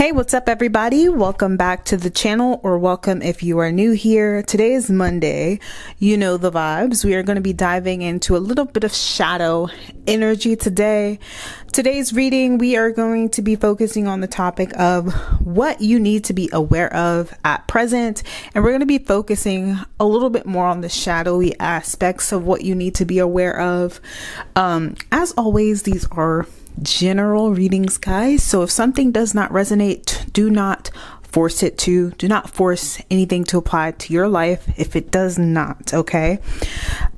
Hey, what's up everybody? Welcome back to the channel, or welcome if you are new here. Today is Monday. You know the vibes. We are going to be diving into a little bit of shadow energy today. Today's reading, we are going to be focusing on the topic of what you need to be aware of at present. And we're going to be focusing a little bit more on the shadowy aspects of what you need to be aware of. As always, these are general readings, guys, so if something does not resonate, do not force it to. Do not force anything to apply to your life if it does not. Okay.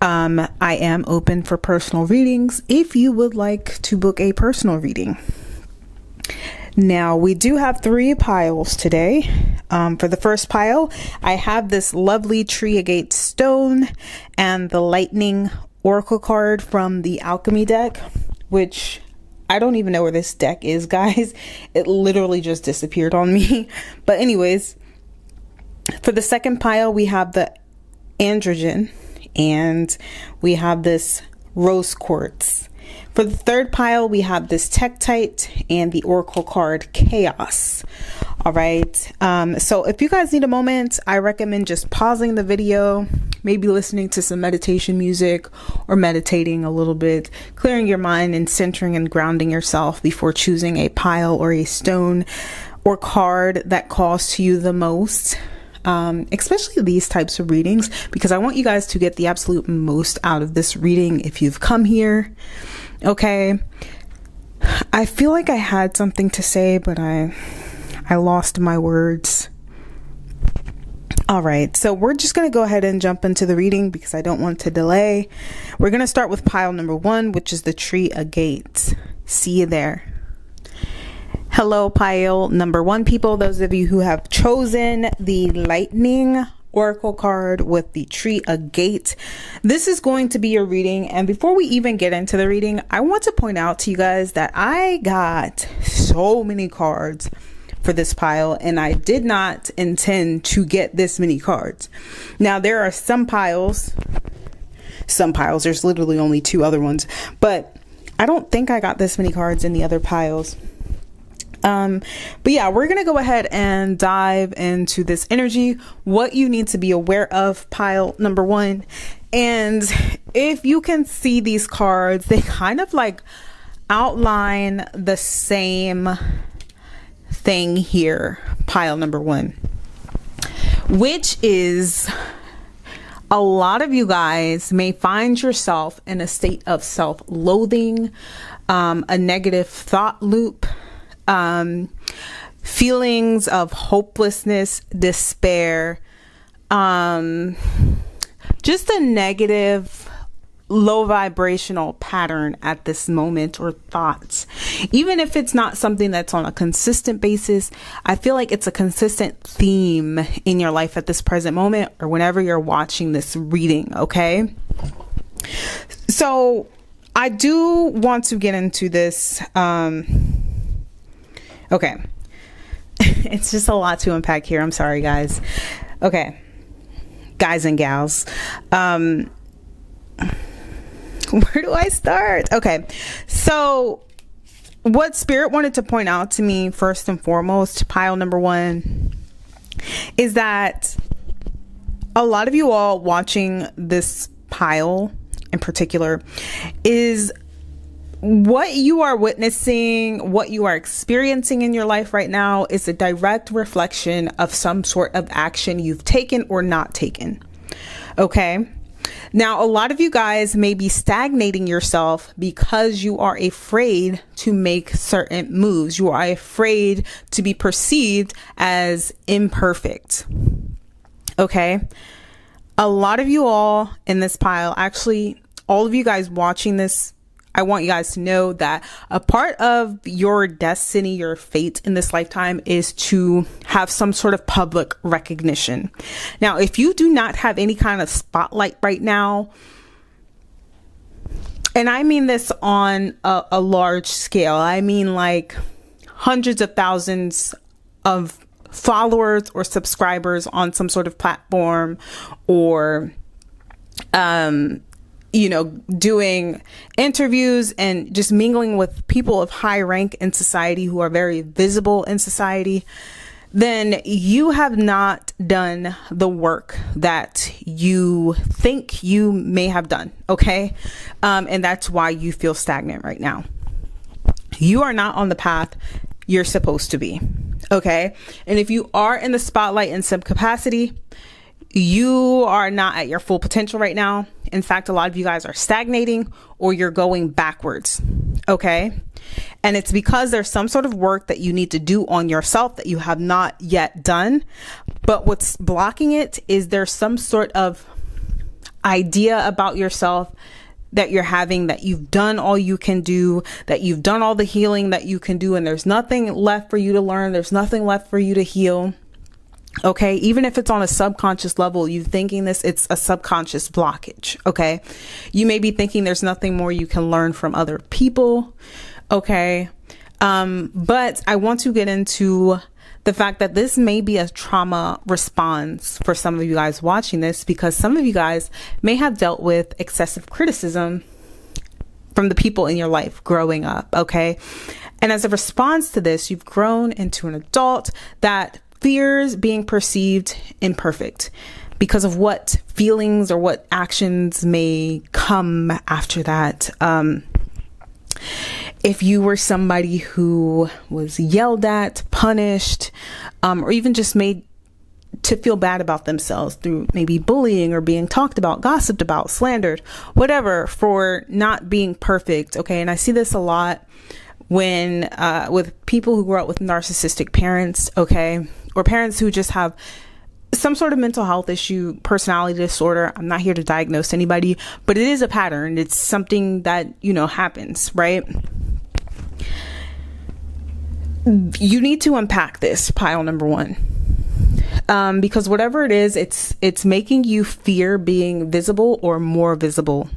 I am open for personal readings if you would like to book a personal reading. Now, we do have 3 piles today. For the first pile, I have this lovely tree agate stone and the Lightening oracle card from the alchemy deck, which I don't even know where this deck is, guys. It literally just disappeared on me. But anyways, for the second pile, we have the Androgyne and we have this rose quartz. For the third pile, we have this Tektite and the oracle card Chaos. All right. So if you guys need a moment, I recommend just pausing the video, maybe listening to some meditation music or meditating a little bit, clearing your mind and centering and grounding yourself before choosing a pile or a stone or card that calls to you the most. Especially these types of readings, because I want you guys to get the absolute most out of this reading if you've come here. Okay. I feel like I had something to say, but I lost my words. All right, so we're just going to go ahead and jump into the reading because I don't want to delay. We're going to start with pile number 1, which is the tree agate. See you there. Hello, pile number 1 people, those of you who have chosen the Lightning oracle card with the tree agate. This is going to be your reading. And before we even get into the reading, I want to point out to you guys that I got so many cards for this pile, and I did not intend to get this many cards. Now, there are some piles, there's literally only 2 other ones, but I don't think I got this many cards in the other piles. But yeah, we're going to go ahead and dive into this energy, what you need to be aware of, pile number 1. And if you can see these cards, they kind of like outline the same thing here, pile number 1, which is a lot of you guys may find yourself in a state of self-loathing, a negative thought loop, feelings of hopelessness, despair, just a negative, low vibrational pattern at this moment, or thoughts. Even if it's not something that's on a consistent basis, I feel like it's a consistent theme in your life at this present moment, or whenever you're watching this reading. Okay, so I do want to get into this. Okay. It's just a lot to unpack here. I'm sorry, guys. Okay. Guys and gals. Where do I start? Okay. So what Spirit wanted to point out to me first and foremost, pile number 1, is that a lot of you all watching this pile in particular is what you are witnessing, what you are experiencing in your life right now is a direct reflection of some sort of action you've taken or not taken. Okay. Now, a lot of you guys may be stagnating yourself because you are afraid to make certain moves. You are afraid to be perceived as imperfect. Okay. A lot of you all in this pile, actually, all of you guys watching this, I want you guys to know that a part of your destiny, your fate in this lifetime is to have some sort of public recognition. Now, if you do not have any kind of spotlight right now, and I mean this on a large scale, I mean like hundreds of thousands of followers or subscribers on some sort of platform, or doing interviews and just mingling with people of high rank in society who are very visible in society, then you have not done the work that you think you may have done. Okay. And that's why you feel stagnant right now. You are not on the path you're supposed to be. Okay. And if you are in the spotlight in some capacity, you are not at your full potential right now. In fact, a lot of you guys are stagnating or you're going backwards. Okay. And it's because there's some sort of work that you need to do on yourself that you have not yet done. But what's blocking it is there's some sort of idea about yourself that you're having, that you've done all you can do, that you've done all the healing that you can do, and there's nothing left for you to learn. There's nothing left for you to heal. Okay. Even if it's on a subconscious level, you thinking this, it's a subconscious blockage. Okay. You may be thinking there's nothing more you can learn from other people. Okay. But I want to get into the fact that this may be a trauma response for some of you guys watching this, because some of you guys may have dealt with excessive criticism from the people in your life growing up. Okay. And as a response to this, you've grown into an adult that fears being perceived imperfect because of what feelings or what actions may come after that. If you were somebody who was yelled at, punished, or even just made to feel bad about themselves through maybe bullying or being talked about, gossiped about, slandered, whatever, for not being perfect. Okay. And I see this a lot when with people who grow up with narcissistic parents. Okay. Or parents who just have some sort of mental health issue, personality disorder. I'm not here to diagnose anybody, but it is a pattern. It's something that, happens, right? You need to unpack this, pile number one. Because whatever it is, it's making you fear being visible or more visible.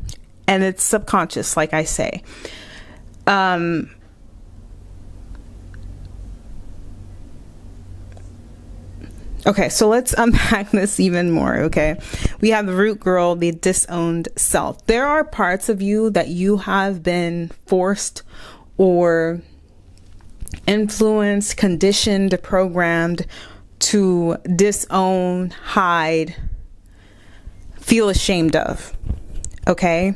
And it's subconscious, like I say. Okay, so let's unpack this even more, okay? We have the root girl, the disowned self. There are parts of you that you have been forced or influenced, conditioned, programmed to disown, hide, feel ashamed of, okay?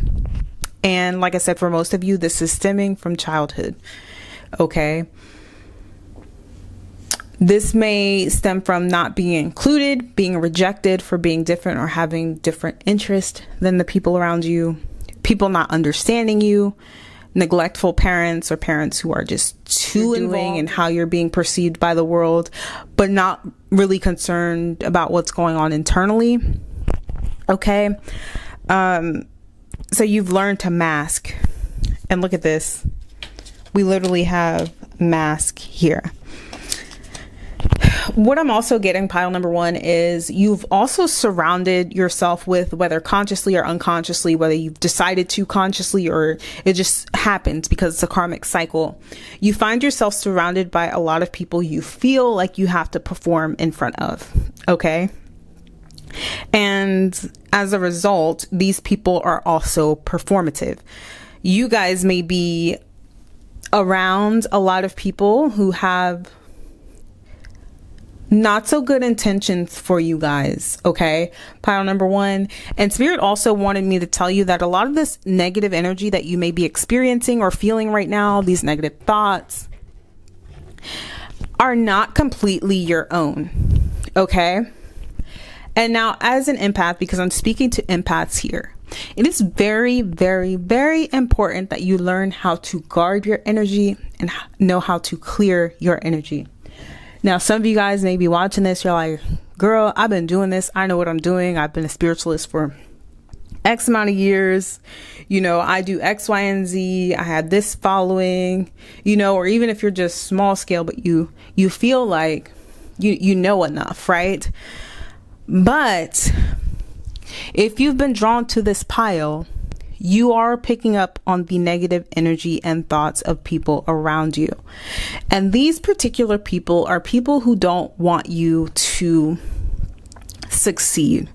And like I said, for most of you, this is stemming from childhood, okay? This may stem from not being included, being rejected for being different or having different interests than the people around you, people not understanding you, neglectful parents or parents who are just too involved in how you're being perceived by the world, but not really concerned about what's going on internally. Okay. So you've learned to mask, and look at this. We literally have mask here. What I'm also getting, pile number one, is you've also surrounded yourself with, whether consciously or unconsciously, whether you've decided to consciously or it just happens because it's a karmic cycle. You find yourself surrounded by a lot of people you feel like you have to perform in front of. Okay. And as a result, these people are also performative. You guys may be around a lot of people who have not so good intentions for you guys. Okay. Pile number one. And Spirit also wanted me to tell you that a lot of this negative energy that you may be experiencing or feeling right now, these negative thoughts, are not completely your own. Okay. And now, as an empath, because I'm speaking to empaths here, it is very, very, very important that you learn how to guard your energy and know how to clear your energy. Now, some of you guys may be watching this. You're like, girl, I've been doing this. I know what I'm doing. I've been a spiritualist for X amount of years. I do X, Y, and Z. I had this following, or even if you're just small scale, but you feel like you know enough, right? But if you've been drawn to this pile, you are picking up on the negative energy and thoughts of people around you. And these particular people are people who don't want you to succeed.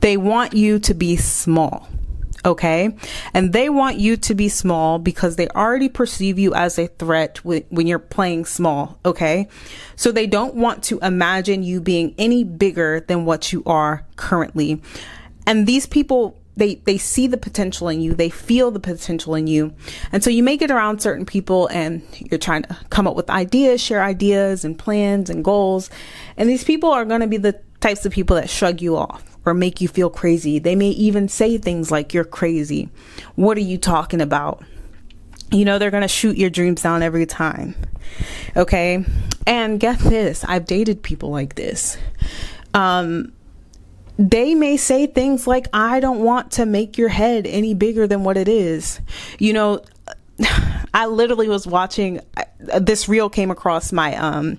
They want you to be small. Okay. And they want you to be small because they already perceive you as a threat when you're playing small. Okay. So they don't want to imagine you being any bigger than what you are currently. And these people, they see the potential in you. They feel the potential in you. And so you may get around certain people and you're trying to come up with ideas, share ideas and plans and goals. And these people are going to be the types of people that shrug you off or make you feel crazy. They may even say things like, you're crazy. What are you talking about? You know, they're going to shoot your dreams down every time. Okay. And get this, I've dated people like this. They may say things like, I don't want to make your head any bigger than what it is. You know, I literally was watching, this reel came across my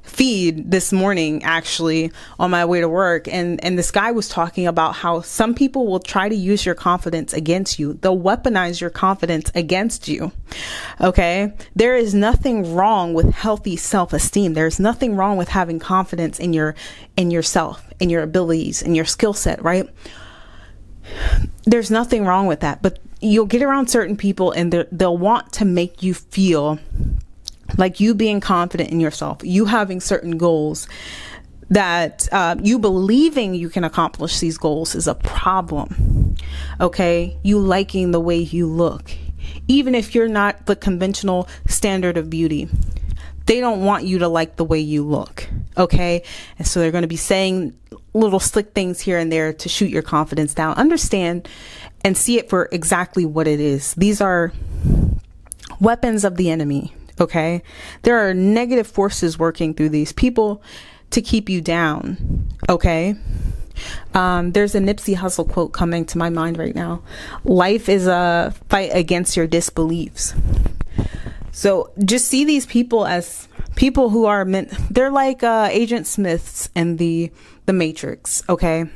feed this morning, actually, on my way to work. And this guy was talking about how some people will try to use your confidence against you. They'll weaponize your confidence against you. Okay. There is nothing wrong with healthy self-esteem. There's nothing wrong with having confidence in yourself, in your abilities, in your skill set, right? There's nothing wrong with that, but you'll get around certain people and they'll want to make you feel like you being confident in yourself, you having certain goals, that you believing you can accomplish these goals is a problem. Okay. You liking the way you look, even if you're not the conventional standard of beauty, they don't want you to like the way you look. Okay. And so they're going to be saying little slick things here and there to shoot your confidence down. Understand and see it for exactly what it is. These are weapons of the enemy. Okay. There are negative forces working through these people to keep you down. Okay. There's a Nipsey Hussle quote coming to my mind right now. Life is a fight against your disbeliefs. So just see these people as people who are meant, they're like Agent Smiths in the Matrix. Okay.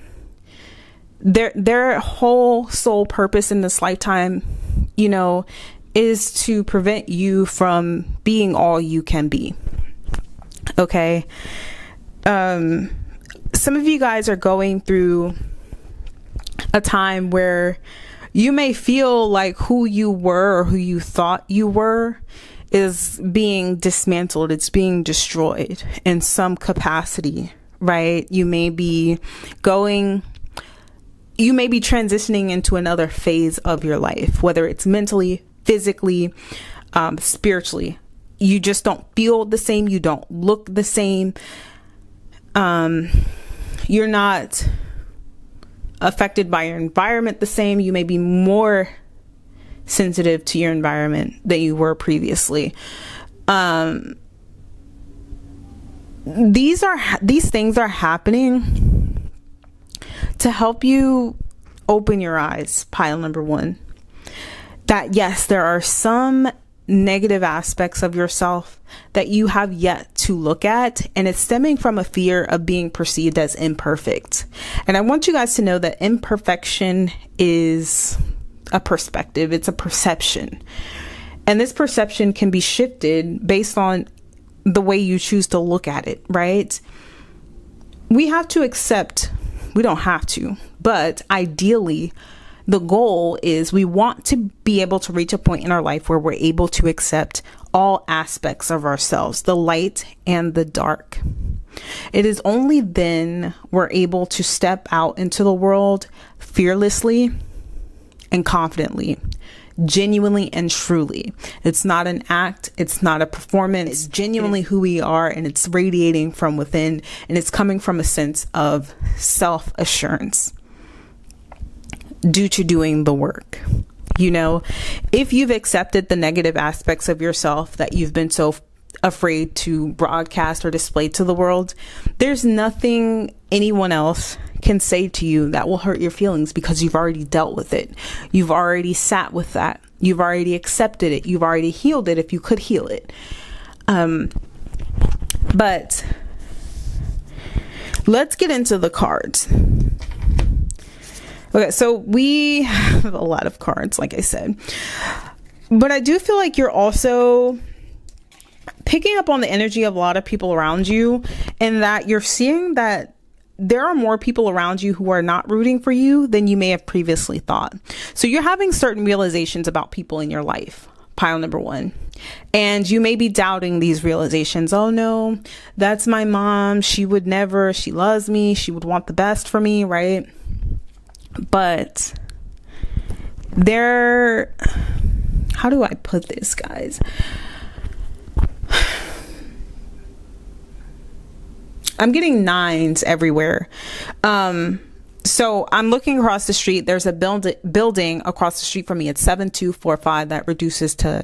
Their whole sole purpose in this lifetime, you know, is to prevent you from being all you can be. Okay. Some of you guys are going through a time where you may feel like who you were or who you thought you were is being dismantled. It's being destroyed in some capacity, right? You may be transitioning into another phase of your life, whether it's mentally, physically, spiritually. You just don't feel the same. You don't look the same. You're not affected by your environment the same. You may be more sensitive to your environment than you were previously. These things are happening to help you open your eyes. Pile number one. That yes, there are some negative aspects of yourself that you have yet to look at, and it's stemming from a fear of being perceived as imperfect. And I want you guys to know that imperfection is a perspective. It's a perception. And this perception can be shifted based on the way you choose to look at it, right? We don't have to, but ideally, the goal is we want to be able to reach a point in our life where we're able to accept all aspects of ourselves, the light and the dark. It is only then we're able to step out into the world fearlessly and confidently, genuinely and truly. It's not an act. It's not a performance. It's genuinely who we are, and it's radiating from within, and it's coming from a sense of self-assurance due to doing the work. You know, if you've accepted the negative aspects of yourself that you've been so afraid to broadcast or display to the world, there's nothing anyone else can say to you that will hurt your feelings, because you've already dealt with it. You've already sat with that. You've already accepted it. You've already healed it if you could heal it. But let's get into the cards. Okay, so we have a lot of cards, like I said, but I do feel like you're also picking up on the energy of a lot of people around you, and that you're seeing that there are more people around you who are not rooting for you than you may have previously thought. So you're having certain realizations about people in your life, pile number one. And you may be doubting these realizations. Oh no, that's my mom. She would never, she loves me. She would want the best for me, right? But how do I put this, guys? I'm getting 9s everywhere. So I'm looking across the street. There's a building across the street from me. It's 7245 that reduces to,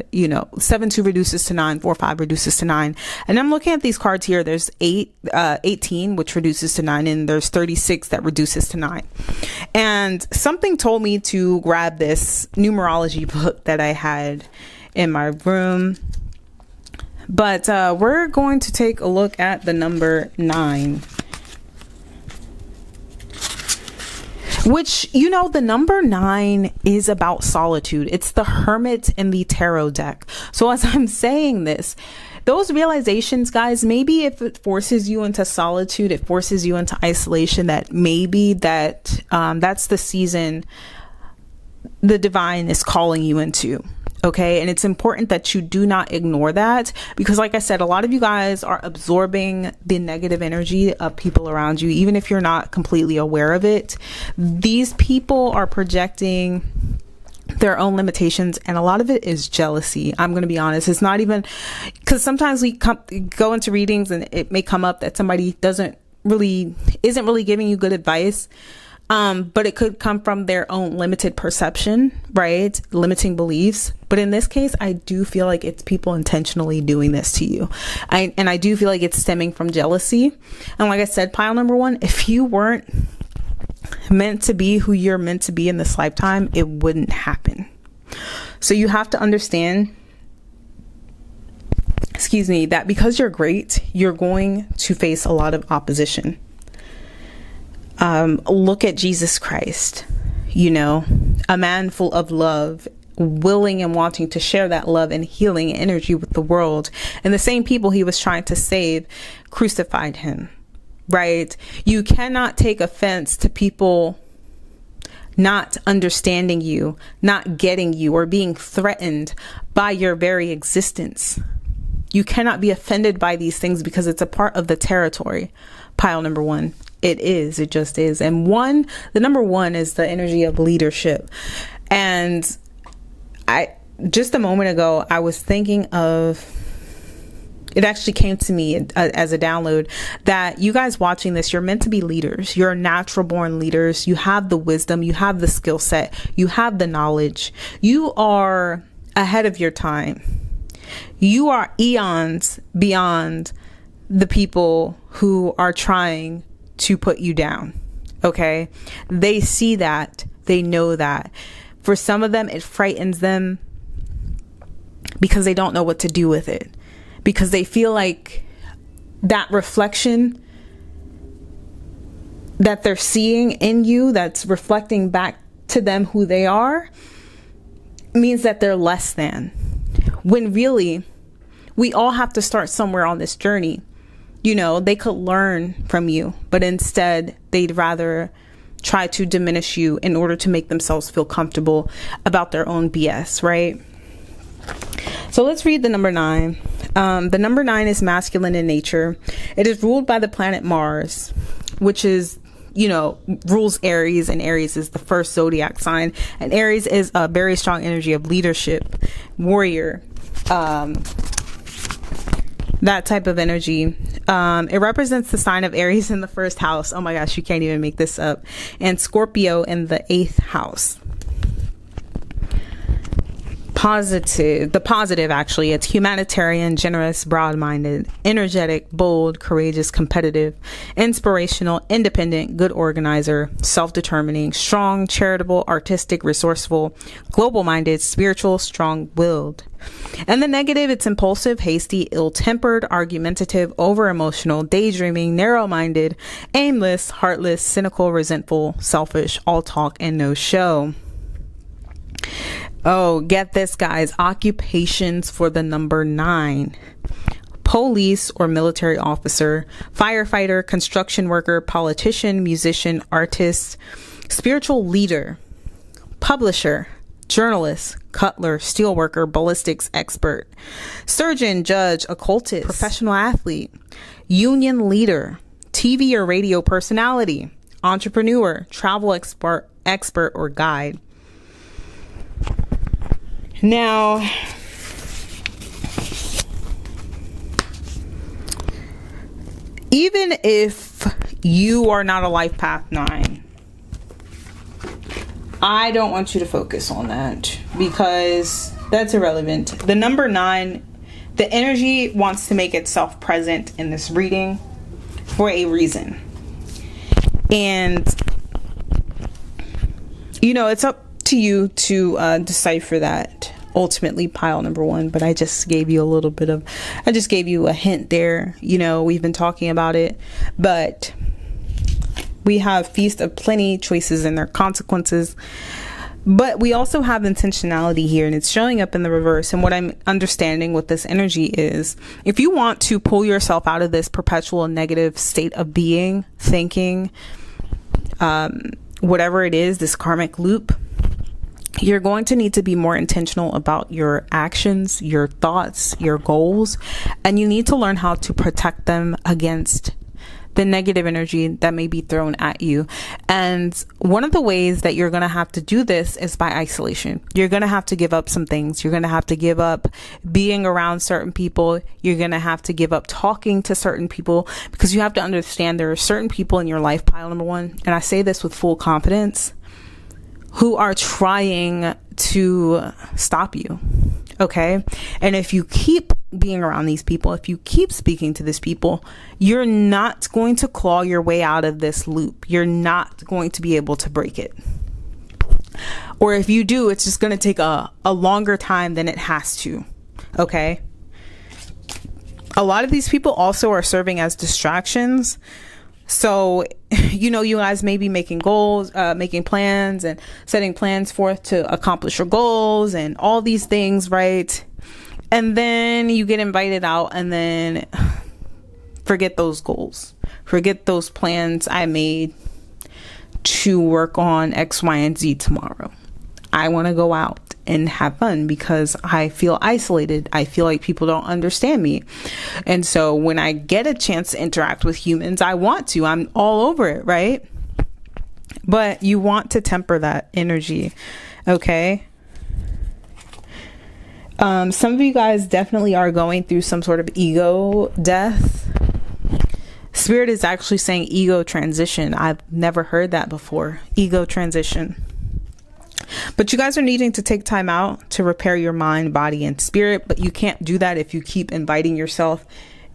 72 reduces to 9, 45 reduces to 9. And I'm looking at these cards here. There's 18, which reduces to 9, and there's 36 that reduces to 9. And something told me to grab this numerology book that I had in my room. But we're going to take a look at the number 9. Which, the number 9 is about solitude. It's the Hermit in the tarot deck. So as I'm saying this, those realizations, guys, maybe if it forces you into solitude, it forces you into isolation, that maybe that's the season the divine is calling you into. Okay. And it's important that you do not ignore that, because like I said, a lot of you guys are absorbing the negative energy of people around you, even if you're not completely aware of it. These people are projecting their own limitations, and a lot of it is jealousy. I'm going to be honest. It's not even, because sometimes we go into readings and it may come up that somebody isn't really giving you good advice. But it could come from their own limited perception, right? Limiting beliefs. But in this case, I do feel like it's people intentionally doing this to you. And I do feel like it's stemming from jealousy. And like I said, pile number 1, if you weren't meant to be who you're meant to be in this lifetime, it wouldn't happen. So you have to understand, that because you're great, you're going to face a lot of opposition. Look at Jesus Christ, a man full of love, willing and wanting to share that love and healing energy with the world. And the same people he was trying to save crucified him, right? You cannot take offense to people not understanding you, not getting you, or being threatened by your very existence. You cannot be offended by these things because it's a part of the territory. Pile number 1. It just is. And the number 1 is the energy of leadership. And just a moment ago, I was thinking of, it actually came to me as a download, that you guys watching this, you're meant to be leaders. You're natural born leaders. You have the wisdom, you have the skill set, you have the knowledge. You are ahead of your time. You are eons beyond the people who are trying to put you down. Okay. They see that. They know that. For some of them, it frightens them because they don't know what to do with it, because they feel like that reflection that they're seeing in you, that's reflecting back to them who they are, means that they're less than, when really we all have to start somewhere on this journey. They could learn from you, but instead they'd rather try to diminish you in order to make themselves feel comfortable about their own BS, right? So let's read the number 9. The number 9 is masculine in nature. It is ruled by the planet Mars, which is, rules Aries, and Aries is the first zodiac sign. And Aries is a very strong energy of leadership, warrior, that type of energy. It represents the sign of Aries in the 1st house. Oh my gosh, you can't even make this up. And Scorpio in the 8th house. The positive, actually, it's humanitarian, generous, broad-minded, energetic, bold, courageous, competitive, inspirational, independent, good organizer, self-determining, strong, charitable, artistic, resourceful, global-minded, spiritual, strong-willed. And the negative, it's impulsive, hasty, ill-tempered, argumentative, over-emotional, daydreaming, narrow-minded, aimless, heartless, cynical, resentful, selfish, all talk and no show. Oh, get this, guys. Occupations for the number 9. police or military officer, firefighter, construction worker, politician, musician, artist, spiritual leader, publisher, journalist, cutler, steelworker, ballistics expert, surgeon, judge, occultist, professional athlete, union leader, TV or radio personality, entrepreneur, travel expert or guide. Now, even if you are not a life path 9, I don't want you to focus on that because that's irrelevant. The number 9, the energy wants to make itself present in this reading for a reason. And, you know, it's up to you to decipher that ultimately, pile number 1. But I just gave you a hint there. You know, we've been talking about it, but we have feast of plenty, choices and their consequences. But we also have intentionality here, and it's showing up in the reverse. And what I'm understanding with this energy is, if you want to pull yourself out of this perpetual negative state of being, thinking, whatever it is, this karmic loop, you're going to need to be more intentional about your actions, your thoughts, your goals, and you need to learn how to protect them against the negative energy that may be thrown at you. And one of the ways that you're going to have to do this is by isolation. You're going to have to give up some things. You're going to have to give up being around certain people. You're going to have to give up talking to certain people, because you have to understand there are certain people in your life, pile number 1, and I say this with full confidence, who are trying to stop you. Okay. And if you keep being around these people, if you keep speaking to these people, you're not going to claw your way out of this loop. You're not going to be able to break it. Or if you do, it's just going to take a longer time than it has to. Okay. A lot of these people also are serving as distractions. So, you know, you guys may be making goals, making plans and setting plans forth to accomplish your goals and all these things, right? And then you get invited out, and then forget those goals. Forget those plans I made to work on X, Y, and Z tomorrow. I want to go out and have fun because I feel isolated. I feel like people don't understand me. And so when I get a chance to interact with humans, I want to. I'm all over it, right? But you want to temper that energy, okay? Some of you guys definitely are going through some sort of ego death. Spirit is actually saying ego transition. I've never heard that before. Ego transition. But you guys are needing to take time out to repair your mind, body, and spirit. But you can't do that if you keep inviting yourself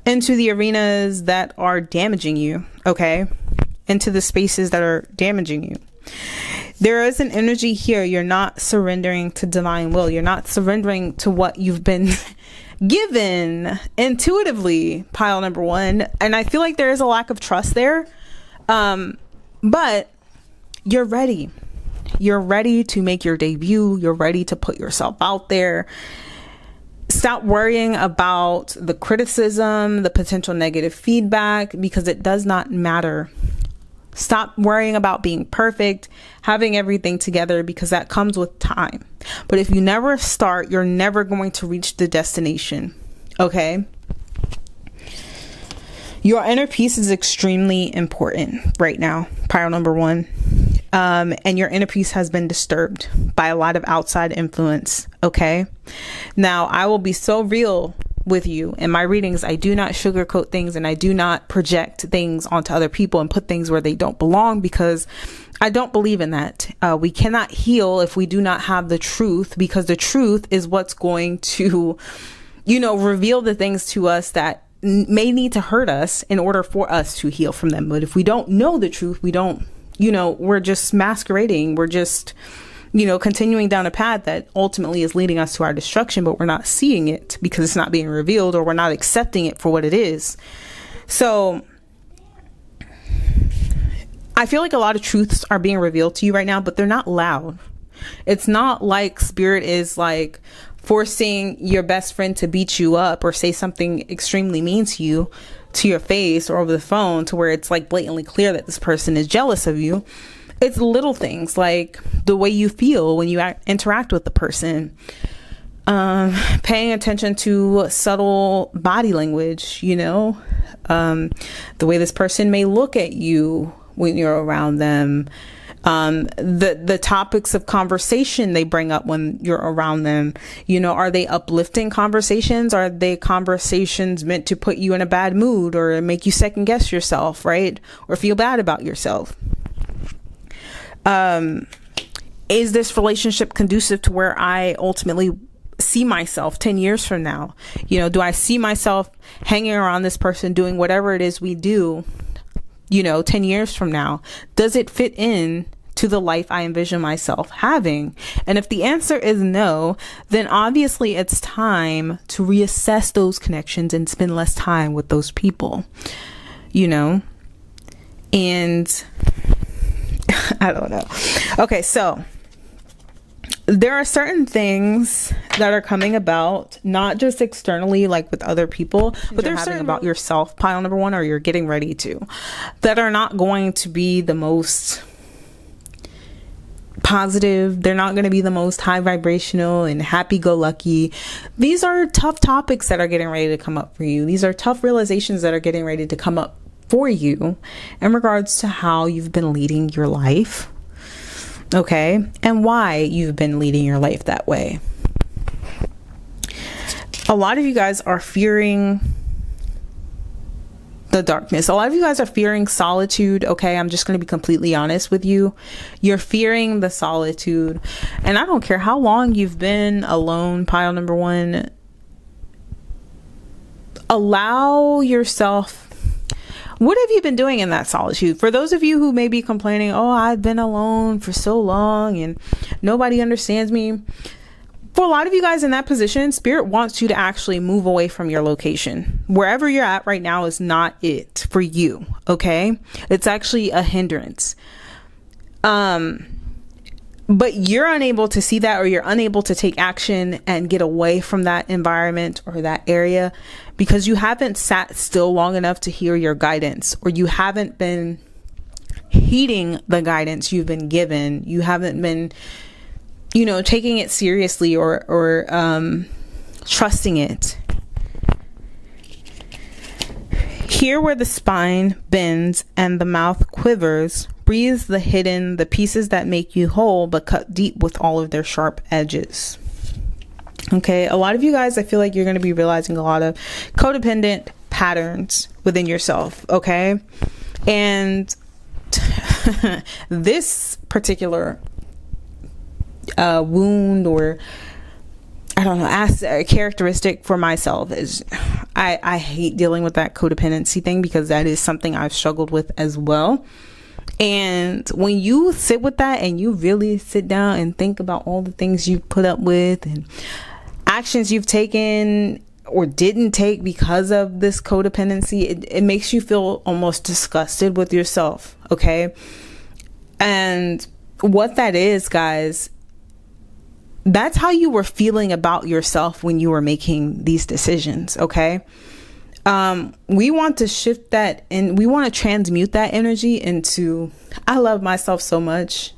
into the arenas that are damaging you, okay? Into the spaces that are damaging you. There is an energy here. You're not surrendering to divine will. You're not surrendering to what you've been given intuitively, pile number 1. And I feel like there is a lack of trust there. But you're ready. You're ready to make your debut. You're ready to put yourself out there. Stop worrying about the criticism, the potential negative feedback, because it does not matter. Stop worrying about being perfect, having everything together, because that comes with time. But if you never start, you're never going to reach the destination. Okay? Your inner peace is extremely important right now, pile number 1. And your inner peace has been disturbed by a lot of outside influence. Okay. Now, I will be so real with you in my readings. I do not sugarcoat things, and I do not project things onto other people and put things where they don't belong, because I don't believe in that. We cannot heal if we do not have the truth, because the truth is what's going to, you know, reveal the things to us that may need to hurt us in order for us to heal from them. But if we don't know the truth, we don't, you know, we're just masquerading. We're just, you know, continuing down a path that ultimately is leading us to our destruction, but we're not seeing it because it's not being revealed, or we're not accepting it for what it is. So I feel like a lot of truths are being revealed to you right now, but they're not loud. It's not like Spirit is like forcing your best friend to beat you up or say something extremely mean to you, to your face or over the phone, to where it's like blatantly clear that this person is jealous of you. It's little things like the way you feel when you interact with the person, paying attention to subtle body language, you know, the way this person may look at you when you're around them, the topics of conversation they bring up when you're around them. You know, are they uplifting conversations? Are they conversations meant to put you in a bad mood or make you second guess yourself, right? Or feel bad about yourself? Is this relationship conducive to where I ultimately see myself 10 years from now? You know, do I see myself hanging around this person doing whatever it is we do, you know, 10 years from now? Does it fit in to the life I envision myself having? And if the answer is no, then obviously it's time to reassess those connections and spend less time with those people, you know? And I don't know. Okay, so there are certain things that are coming about, not just externally, like with other people, but there's certain about yourself, pile number one, or you're getting ready to, that are not going to be the most positive. They're not going to be the most high vibrational and happy-go-lucky. These are tough topics that are getting ready to come up for you. These are tough realizations that are getting ready to come up for you in regards to how you've been leading your life, okay, and why you've been leading your life that way. A lot of you guys are fearing the darkness. A lot of you guys are fearing solitude, okay? I'm just going to be completely honest with you. You're fearing the solitude, and I don't care how long you've been alone, pile number one. Allow yourself. What have you been doing in that solitude? For those of you who may be complaining, oh, I've been alone for so long and nobody understands me. For a lot of you guys in that position, Spirit wants you to actually move away from your location. Wherever you're at right now is not it for you, okay? It's actually a hindrance. But you're unable to see that, or you're unable to take action and get away from that environment or that area because you haven't sat still long enough to hear your guidance, or you haven't been heeding the guidance you've been given. You haven't been, you know, taking it seriously or trusting it. Here where the spine bends and the mouth quivers, breathes the hidden, the pieces that make you whole, but cut deep with all of their sharp edges. Okay, a lot of you guys, I feel like you're going to be realizing a lot of codependent patterns within yourself, okay? And this particular wound, or I don't know, as a characteristic for myself is I hate dealing with that codependency thing, because that is something I've struggled with as well. And when you sit with that and you really sit down and think about all the things you've put up with and actions you've taken or didn't take because of this codependency, it makes you feel almost disgusted with yourself, okay? And what that is, guys, that's how you were feeling about yourself when you were making these decisions, okay? We want to shift that, and we want to transmute that energy into, I love myself so much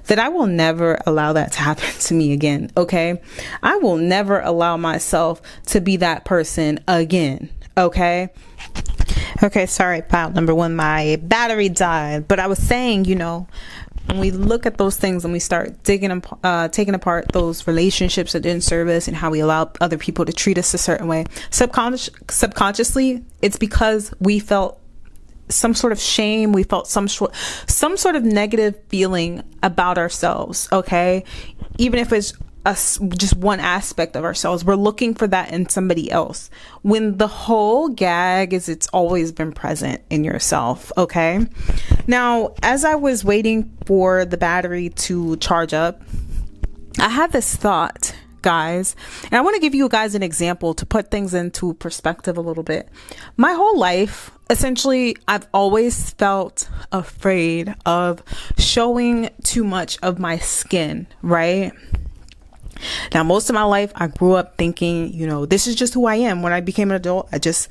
that I will never allow that to happen to me again, okay? I will never allow myself to be that person again, okay? Okay, sorry, pile number one, my battery died. But I was saying, you know, when we look at those things and we start taking apart those relationships that didn't serve us and how we allow other people to treat us a certain way, subconsciously, it's because we felt some sort of shame. We felt some sort of negative feeling about ourselves. Okay. Even if it's just one aspect of ourselves, we're looking for that in somebody else, when the whole gag is it's always been present in yourself. Okay. Now, as I was waiting for the battery to charge up, I had this thought, guys, and I want to give you guys an example to put things into perspective a little bit. My whole life, essentially, I've always felt afraid of showing too much of my skin, right? Now, most of my life, I grew up thinking, this is just who I am. When I became an adult, I just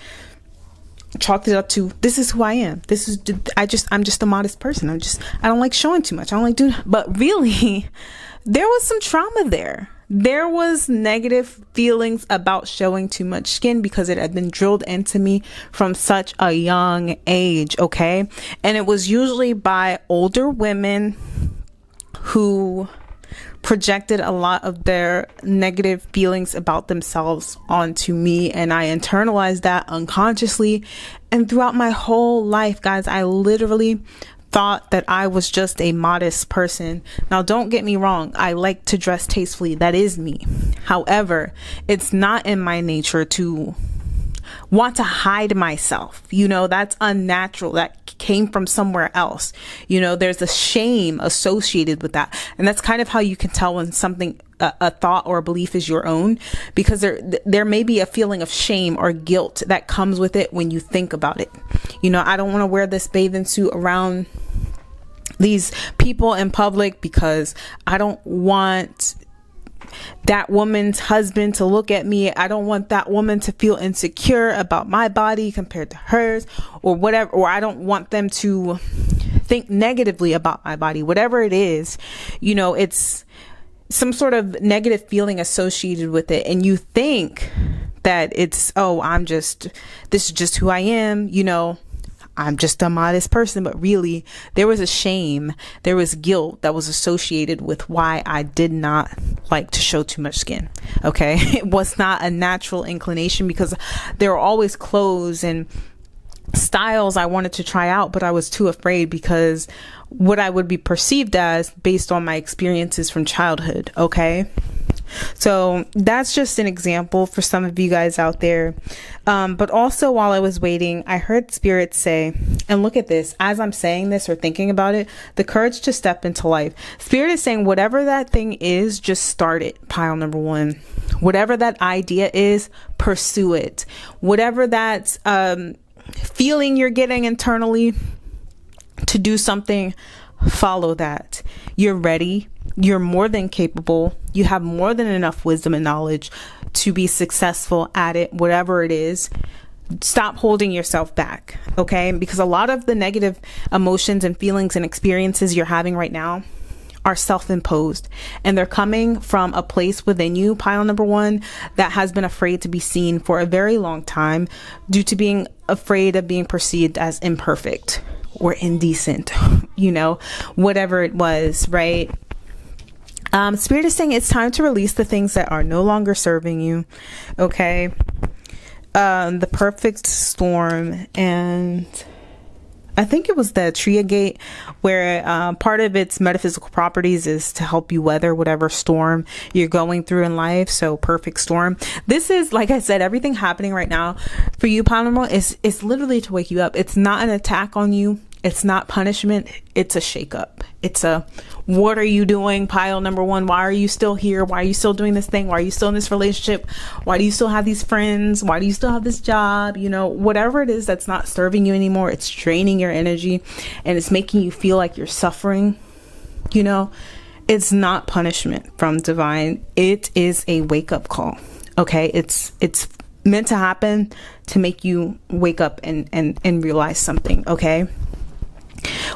chalked it up to, this is who I am. I'm just a modest person. I don't like showing too much. I don't like doing, but really there was some trauma there. There was negative feelings about showing too much skin because it had been drilled into me from such a young age. Okay. And it was usually by older women who projected a lot of their negative feelings about themselves onto me, and I internalized that unconsciously. And throughout my whole life, guys, I literally thought that I was just a modest person. Now, don't get me wrong, I like to dress tastefully. That is me. However, it's not in my nature to want to hide myself. That's unnatural. That came from somewhere else. There's a shame associated with that. And that's kind of how you can tell when something, a thought or a belief is your own, because there may be a feeling of shame or guilt that comes with it when you think about it. I don't want to wear this bathing suit around these people in public because I don't want that woman's husband to look at me. I don't want that woman to feel insecure about my body compared to hers, or whatever, or I don't want them to think negatively about my body. Whatever it is, it's some sort of negative feeling associated with it, and you think that it's, this is just who I am, I'm just a modest person. But really, there was a shame, there was guilt that was associated with why I did not like to show too much skin. Okay. It was not a natural inclination, because there were always clothes and styles I wanted to try out, but I was too afraid because what I would be perceived as based on my experiences from childhood. Okay. So that's just an example for some of you guys out there. But also, while I was waiting, I heard Spirit say, and look at this, as I'm saying this or thinking about it, the courage to step into life. Spirit is saying, whatever that thing is, just start it. Pile number one. Whatever that idea is, pursue it. Whatever that feeling you're getting internally to do something, follow that. You're ready. You're more than capable. You have more than enough wisdom and knowledge to be successful at it, whatever it is. Stop holding yourself back, okay? Because a lot of the negative emotions and feelings and experiences you're having right now are self-imposed, and they're coming from a place within you, pile number one, that has been afraid to be seen for a very long time due to being afraid of being perceived as imperfect or indecent, whatever it was, right? Spirit is saying it's time to release the things that are no longer serving you. Okay. The perfect storm, and I think it was the tree Agate, where part of its metaphysical properties is to help you weather whatever storm you're going through in life. So perfect storm. This is, like I said, everything happening right now for you, Paranormal, is literally to wake you up. It's not an attack on you. It's not punishment. It's a shakeup. It's a, what are you doing? Pile number one. Why are you still here? Why are you still doing this thing? Why are you still in this relationship? Why do you still have these friends? Why do you still have this job? Whatever it is that's not serving you anymore, it's draining your energy and it's making you feel like you're suffering. It's not punishment from divine. It is a wake up call. Okay. It's meant to happen to make you wake up and realize something. Okay.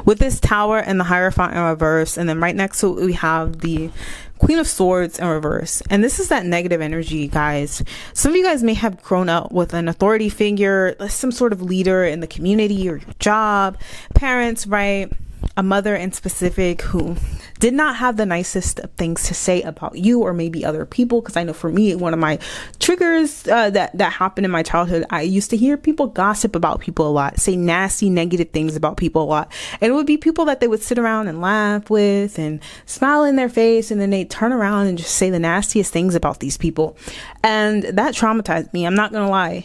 With this Tower and the Hierophant in reverse, and then right next to it we have the Queen of Swords in reverse, and this is that negative energy, guys. Some of you guys may have grown up with an authority figure, some sort of leader in the community or your job, parents, right? A mother in specific who did not have the nicest of things to say about you or maybe other people. Because I know for me, one of my triggers that happened in my childhood, I used to hear people gossip about people a lot, say nasty, negative things about people a lot. And it would be people that they would sit around and laugh with and smile in their face, and then they'd turn around and just say the nastiest things about these people. And that traumatized me. I'm not gonna lie.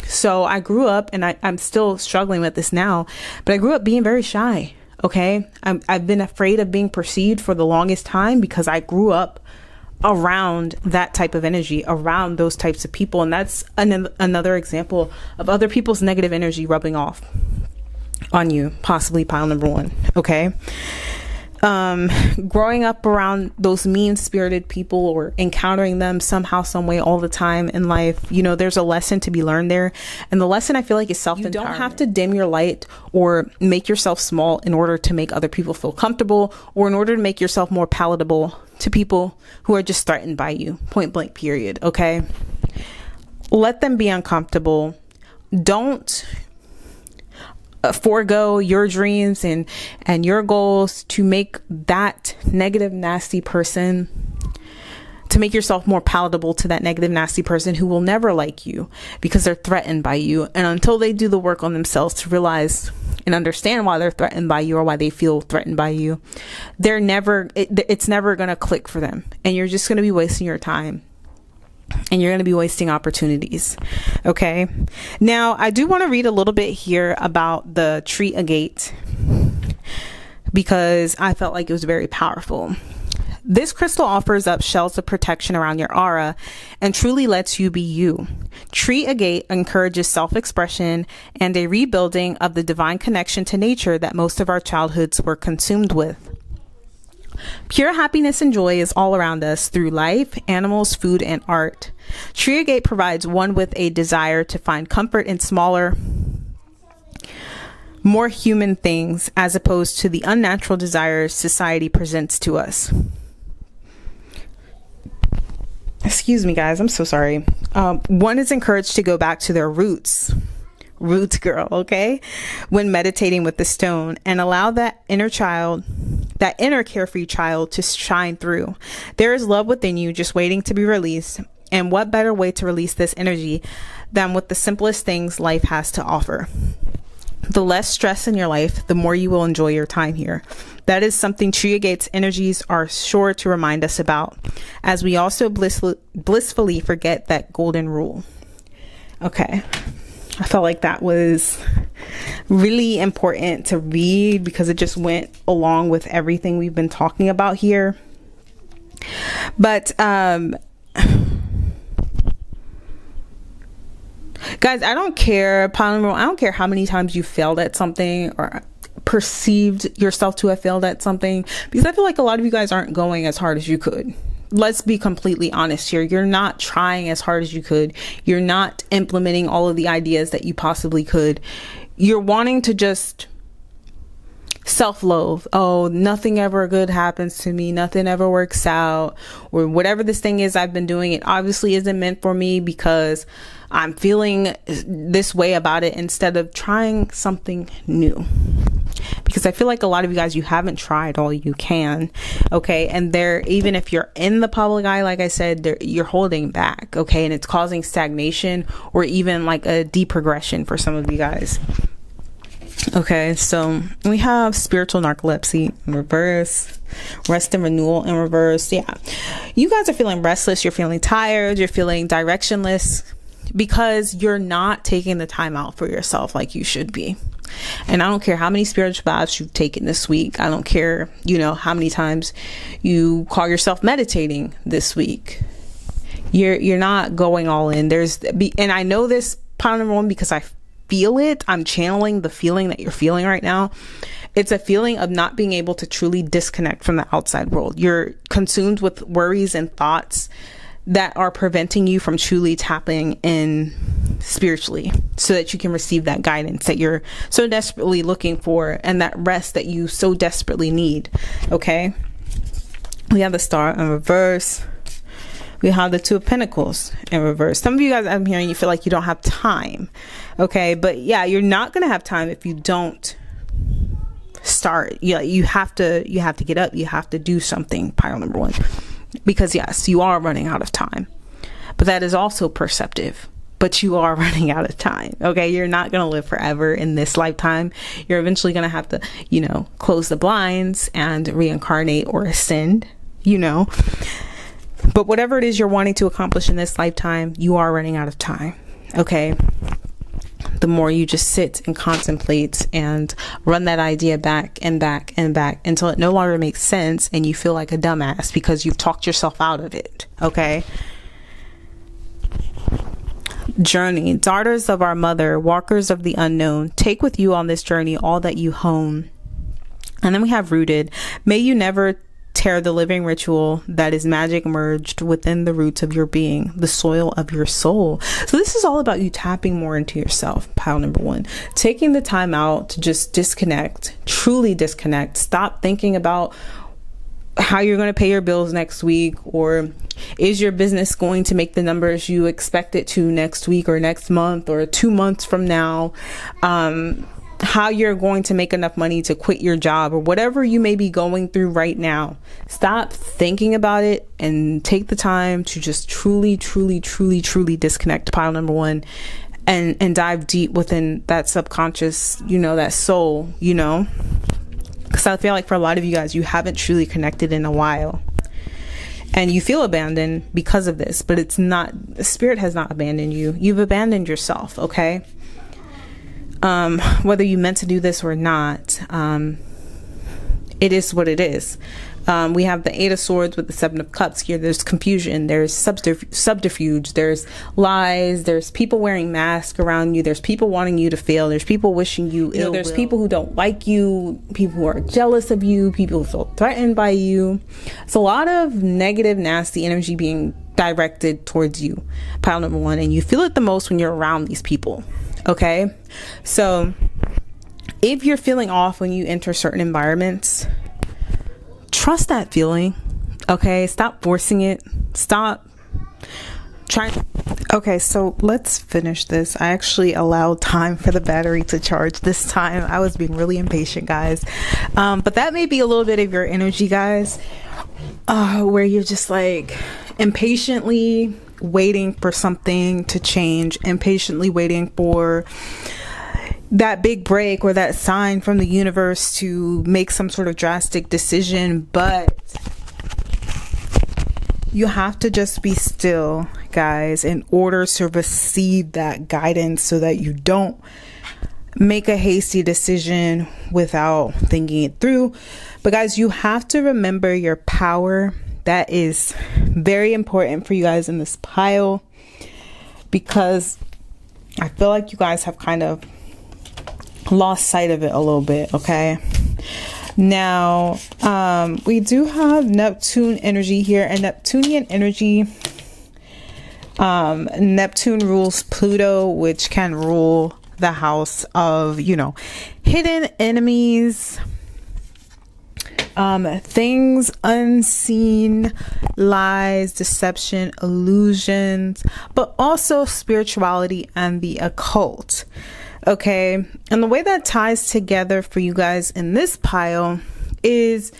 So I grew up, and I'm still struggling with this now, but I grew up being very shy. Okay. I've been afraid of being perceived for the longest time because I grew up around that type of energy, around those types of people. And that's another example of other people's negative energy rubbing off on you, possibly pile number one. Okay. growing up around those mean-spirited people or encountering them somehow, some way, all the time in life, you know, there's a lesson to be learned there. And the lesson, I feel like, is self-empowerment. You don't have to dim your light or make yourself small in order to make other people feel comfortable, or in order to make yourself more palatable to people who are just threatened by you, point blank, period. Okay, let them be uncomfortable. Don't forego your dreams and your goals to make that negative, nasty person, to make yourself more palatable to that negative, nasty person who will never like you because they're threatened by you. And until they do the work on themselves to realize and understand why they're threatened by you, or why they feel threatened by you, it's never going to click for them. And you're just going to be wasting your time. And you're going to be wasting opportunities. Okay. Now, I do want to read a little bit here about the tree agate, because I felt like it was very powerful. This crystal offers up shells of protection around your aura and truly lets you be you. Tree agate encourages self-expression and a rebuilding of the divine connection to nature that most of our childhoods were consumed with. Pure happiness and joy is all around us through life, animals, food, and art. Tree agate provides one with a desire to find comfort in smaller, more human things, as opposed to the unnatural desires society presents to us. Excuse me, guys. I'm so sorry. One is encouraged to go back to their roots, girl, okay, when meditating with the stone, and allow that inner carefree child to shine through. There is love within you just waiting to be released. And what better way to release this energy than with the simplest things life has to offer? The less stress in your life, the more you will enjoy your time here. That is something Tree Agate's energies are sure to remind us about, as we also blissfully forget that golden rule. Okay. I felt like that was really important to read because it just went along with everything we've been talking about here. But guys, I don't care, Polymer, I don't care how many times you failed at something or perceived yourself to have failed at something, because I feel like a lot of you guys aren't going as hard as you could. Let's be completely honest here. You're not trying as hard as you could. You're not implementing all of the ideas that you possibly could. You're wanting to just self-loathe. Oh, nothing ever good happens to me. Nothing ever works out. Or whatever this thing is I've been doing, it obviously isn't meant for me because I'm feeling this way about it, instead of trying something new. Because I feel like a lot of you guys, you haven't tried all you can. Okay. And even if you're in the public eye, like I said, you're holding back. Okay. And it's causing stagnation or even like a deprogression for some of you guys. Okay. So we have spiritual narcolepsy in reverse, rest and renewal in reverse. Yeah. You guys are feeling restless. You're feeling tired. You're feeling directionless because you're not taking the time out for yourself like you should be. And I don't care how many spiritual baths you've taken this week. I don't care, how many times you call yourself meditating this week. You're not going all in. And I know this, part number one, because I feel it. I'm channeling the feeling that you're feeling right now. It's a feeling of not being able to truly disconnect from the outside world. You're consumed with worries and thoughts that are preventing you from truly tapping in spiritually so that you can receive that guidance that you're so desperately looking for and that rest that you so desperately need. Okay. We have the Star in reverse. We have the Two of Pentacles in reverse. Some of you guys, I'm hearing, you feel like you don't have time. Okay. But yeah, you're not going to have time if you don't start. You have to get up. You have to do something. Pile number one. Because yes, you are running out of time, but that is also perceptive, but you are running out of time. Okay. You're not going to live forever in this lifetime. You're eventually going to have to, close the blinds and reincarnate or ascend, but whatever it is you're wanting to accomplish in this lifetime, you are running out of time. Okay. The more you just sit and contemplate and run that idea back and back and back until it no longer makes sense and you feel like a dumbass because you've talked yourself out of it. Okay. Journey. Daughters of our mother, walkers of the unknown, take with you on this journey all that you hone. And then we have rooted. May you never tear the living ritual that is magic merged within the roots of your being, the soil of your soul. So this is all about you tapping more into yourself. Pile number 1, taking the time out to just disconnect, truly disconnect. Stop thinking about how you're going to pay your bills next week, or is your business going to make the numbers you expect it to next week or next month or 2 months from now. How you're going to make enough money to quit your job, or whatever you may be going through right now. Stop thinking about it and take the time to just truly disconnect. Pile number 1, and dive deep within that subconscious, that soul, because I feel like for a lot of you guys, you haven't truly connected in a while, and you feel abandoned because of this. But it's not, spirit has not abandoned you. You've abandoned yourself. Okay. Whether you meant to do this or not, it is what it is. We have the 8 of Swords with the 7 of Cups here. There's confusion, there's subterfuge, there's lies, there's people wearing masks around you, there's people wanting you to fail, there's people wishing you ill, there's people who don't like you, people who are jealous of you, people who feel threatened by you. It's a lot of negative, nasty energy being directed towards you, pile number 1, and you feel it the most when you're around these people. Okay, so if you're feeling off when you enter certain environments, trust that feeling. Okay, stop forcing it. Stop trying. Okay, so let's finish this. I actually allowed time for the battery to charge this time. I was being really impatient, guys. But that may be a little bit of your energy, guys, where you're just like impatiently waiting for something to change, impatiently waiting for that big break or that sign from the universe to make some sort of drastic decision. But you have to just be still, guys, in order to receive that guidance, so that you don't make a hasty decision without thinking it through. But guys, you have to remember your power. That is very important for you guys in this pile, because I feel like you guys have kind of lost sight of it a little bit. Okay, now we do have Neptune energy here, and Neptunian energy, Neptune rules Pluto, which can rule the house of hidden enemies, things unseen, lies, deception, illusions, but also spirituality and the occult. Okay, and the way that ties together for you guys in this pile is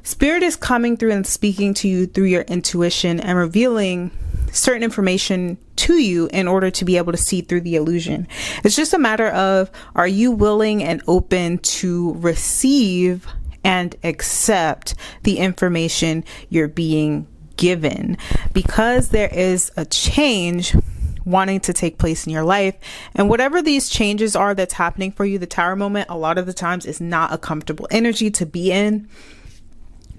spirit is coming through and speaking to you through your intuition and revealing certain information to you in order to be able to see through the illusion. It's just a matter of, are you willing and open to receive and accept the information you're being given? Because there is a change wanting to take place in your life, and whatever these changes are that's happening for you, the Tower moment a lot of the times is not a comfortable energy to be in.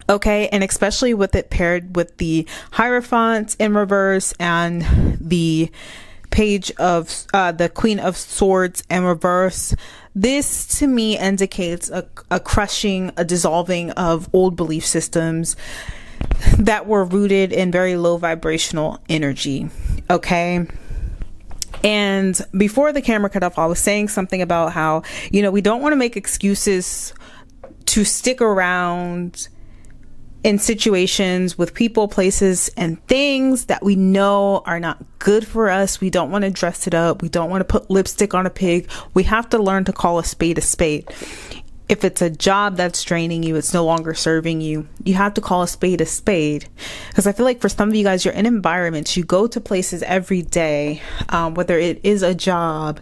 Okay, and especially with it paired with the Hierophant in reverse and the Page of the Queen of Swords in reverse, this to me indicates a crushing, a dissolving of old belief systems that were rooted in very low vibrational energy. Okay, and before the camera cut off, I was saying something about how we don't want to make excuses to stick around in situations with people, places, and things that we know are not good for us. We don't want to dress it up. We don't want to put lipstick on a pig. We have to learn to call a spade a spade. If it's a job that's draining you, it's no longer serving you, you have to call a spade a spade. Because I feel like for some of you guys, you're in environments, you go to places every day, whether it is a job,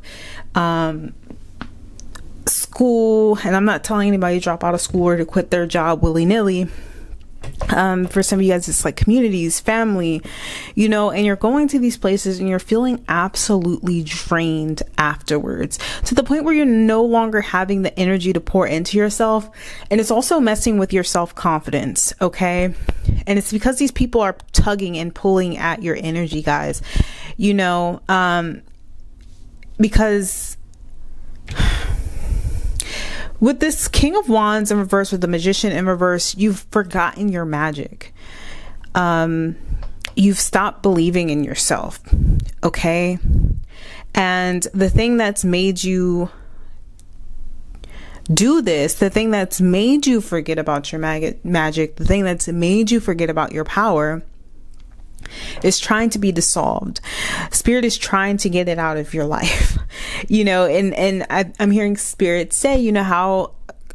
school, and I'm not telling anybody to drop out of school or to quit their job willy-nilly. For some of you guys, it's like communities, family, and you're going to these places and you're feeling absolutely drained afterwards, to the point where you're no longer having the energy to pour into yourself. And it's also messing with your self-confidence. Okay. And it's because these people are tugging and pulling at your energy, guys, because With this King of Wands in reverse, with the Magician in reverse, you've forgotten your magic. You've stopped believing in yourself. Okay. And the thing that's made you do this, the thing that's made you forget about your magic, the thing that's made you forget about your power, is trying to be dissolved. Spirit is trying to get it out of your life, you know, and I'm hearing Spirit say, you know,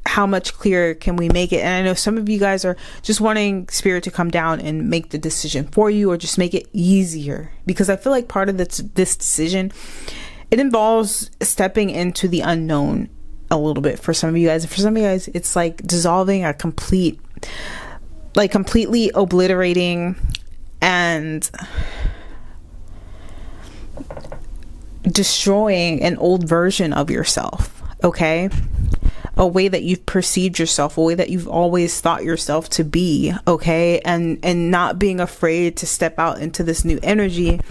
how much clearer can we make it? And I know some of you guys are just wanting Spirit to come down and make the decision for you, or just make it easier, because I feel like part of this decision, it involves stepping into the unknown a little bit for some of you guys. And for some of you guys, it's like dissolving a completely obliterating and destroying an old version of yourself. Okay. A way that you've perceived yourself, a way that you've always thought yourself to be. Okay. And not being afraid to step out into this new energy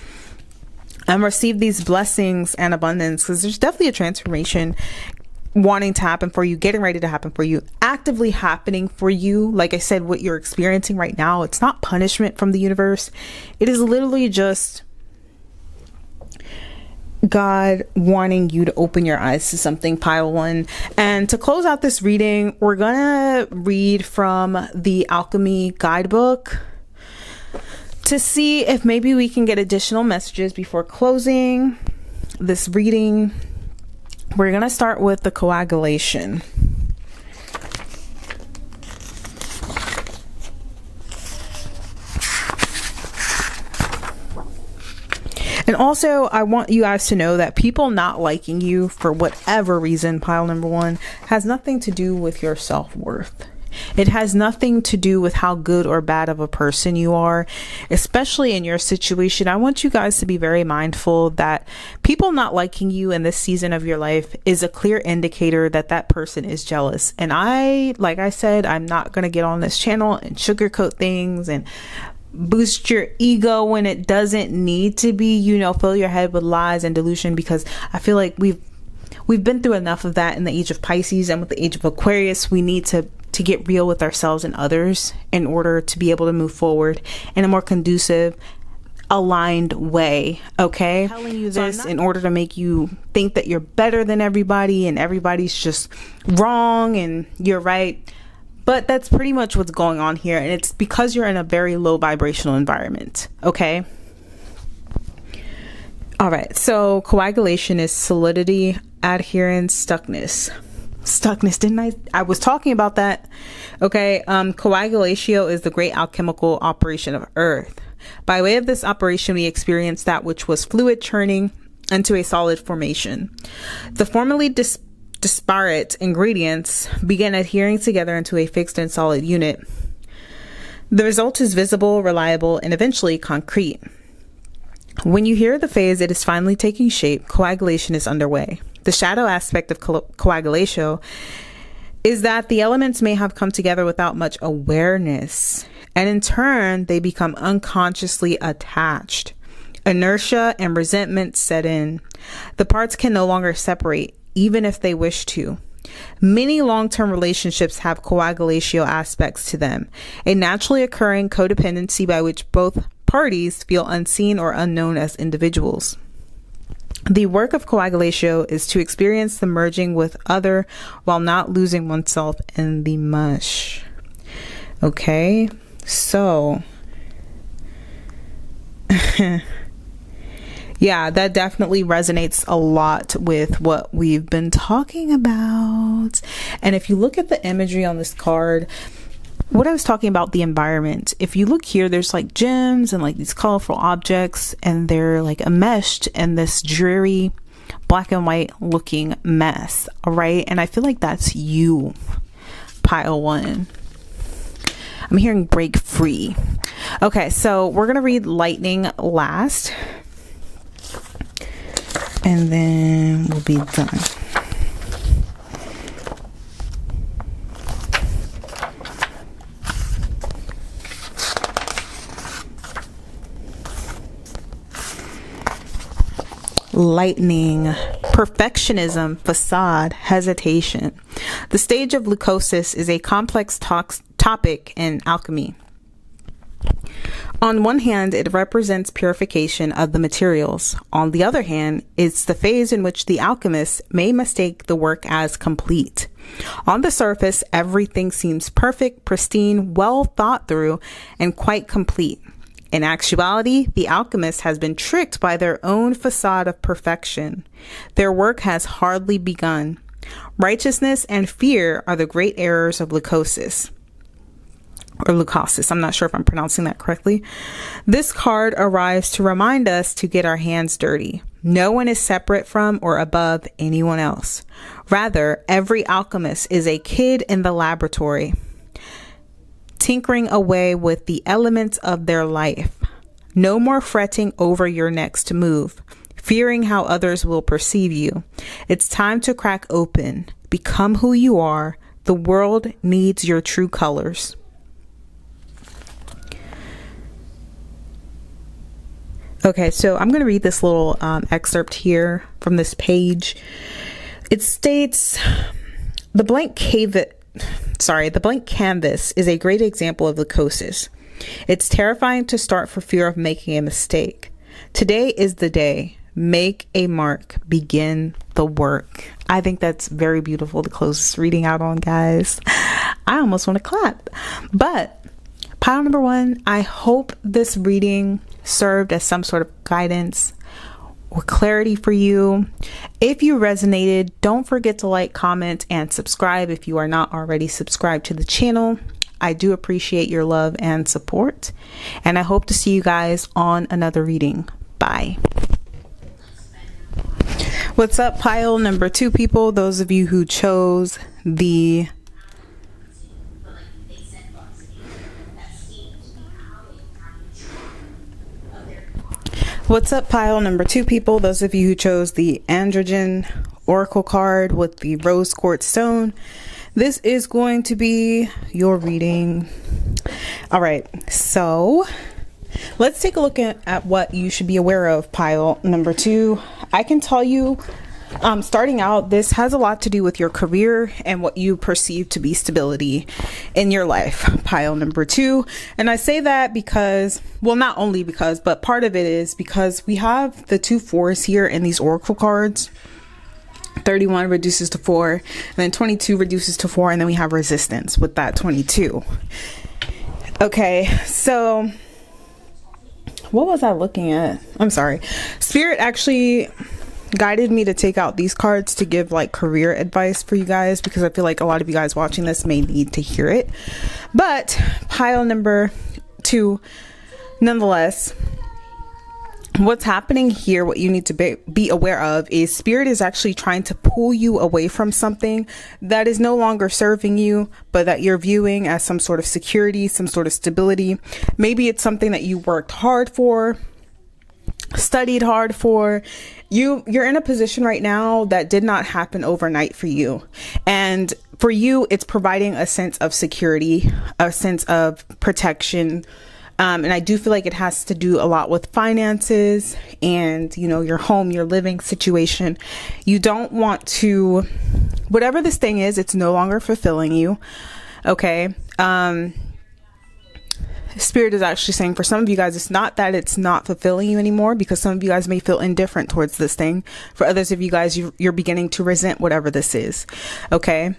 and receive these blessings and abundance, because there's definitely a transformation wanting to happen for you, getting ready to happen for you, actively happening for you. Like I said, what you're experiencing right now, it's not punishment from the universe. It is literally just God wanting you to open your eyes to something, pile one. And to close out this reading, we're gonna read from the Alchemy guidebook to see if maybe we can get additional messages before closing this reading. We're going to start with the coagulation. And also, I want you guys to know that people not liking you for whatever reason, pile number one, has nothing to do with your self-worth. It has nothing to do with how good or bad of a person you are, especially in your situation. I want you guys to be very mindful that people not liking you in this season of your life is a clear indicator that that person is jealous. And like I said, I'm not going to get on this channel and sugarcoat things and boost your ego when it doesn't need to be, you know, fill your head with lies and delusion, because I feel like we've been through enough of that in the age of Pisces, and with the age of Aquarius, we need to get real with ourselves and others in order to be able to move forward in a more conducive, aligned way. Okay, telling you this in order to make you think that you're better than everybody and everybody's just wrong and you're right. But that's pretty much what's going on here, and it's because you're in a very low vibrational environment. Okay. All right, so coagulation is solidity, adherence, stuckness, didn't I was talking about that. Okay. Coagulatio is the great alchemical operation of earth. By way of this operation, we experience that which was fluid churning into a solid formation. The formerly disparate ingredients begin adhering together into a fixed and solid unit. The result is visible, reliable, and eventually concrete. When you hear the phase it is finally taking shape, coagulation is underway. The shadow aspect of coagulatio is that the elements may have come together without much awareness, and in turn, they become unconsciously attached. Inertia and resentment set in. The parts can no longer separate, even if they wish to. Many long-term relationships have coagulatio aspects to them, a naturally occurring codependency by which both parties feel unseen or unknown as individuals. The work of coagulatio is to experience the merging with other while not losing oneself in the mush. Okay, so yeah, that definitely resonates a lot with what we've been talking about. And if you look at the imagery on this card, what I was talking about, the environment, if you look here, there's like gems and like these colorful objects, and they're like enmeshed in this dreary black and white looking mess. All right. And I feel like that's you, pile one. I'm hearing break free. Okay. So we're going to read Lightning last, and then we'll be done. Lightning. perfectionism, facade, hesitation. The stage of leucosis is a complex topic in alchemy. On one hand, it represents purification of the materials. On the other hand, it's the phase in which the alchemists may mistake the work as complete. On the surface, everything seems perfect, pristine, well thought through, and quite complete. In actuality, the alchemist has been tricked by their own facade of perfection. Their work has hardly begun. Righteousness and fear are the great errors of leucosis. Or leucosis. I'm not sure if I'm pronouncing that correctly. This card arrives to remind us to get our hands dirty. No one is separate from or above anyone else. Rather, every alchemist is a kid in the laboratory, tinkering away with the elements of their life. No more fretting over your next move, fearing how others will perceive you. It's time to crack open. Become who you are. The world needs your true colors. Okay, so I'm going to read this little excerpt here from this page. It states, the blank canvas is a great example of leucosis. It's terrifying to start for fear of making a mistake. Today is the day. Make a mark. Begin the work. I think that's very beautiful to close this reading out on, guys. I almost want to clap. But pile number one, I hope this reading served as some sort of guidance or clarity for you. If you resonated, don't forget to like, comment, and subscribe if you are not already subscribed to the channel. I do appreciate your love and support, and I hope to see you guys on another reading. Bye. What's up, pile number two people? Those of you who chose the What's up, pile number two people? Those of you who chose the Androgyne Oracle card with the rose quartz stone, this is going to be your reading. All right, so let's take a look at what you should be aware of, pile number two. I can tell you, starting out, this has a lot to do with your career and what you perceive to be stability in your life, pile number two. And I say that because, well, not only because, but part of it is because we have the 2 4s here in these oracle cards. 31 reduces to 4, and then 22 reduces to 4, and then we have resistance with that 22. Okay, so what was I looking at? I'm sorry. Spirit actually guided me to take out these cards to give like career advice for you guys, because I feel like a lot of you guys watching this may need to hear it. But pile number two, nonetheless, what's happening here, what you need to be aware of is Spirit is actually trying to pull you away from something that is no longer serving you, but that you're viewing as some sort of security, some sort of stability. Maybe it's something that you worked hard for, studied hard for. You're in a position right now that did not happen overnight for you. And for you, it's providing a sense of security, a sense of protection. And I do feel like it has to do a lot with finances and, you know, your home, your living situation. You don't want to, whatever this thing is, it's no longer fulfilling you. Okay. Spirit is actually saying for some of you guys, it's not that it's not fulfilling you anymore, because some of you guys may feel indifferent towards this thing. For others of you guys, you're beginning to resent whatever this is. Okay.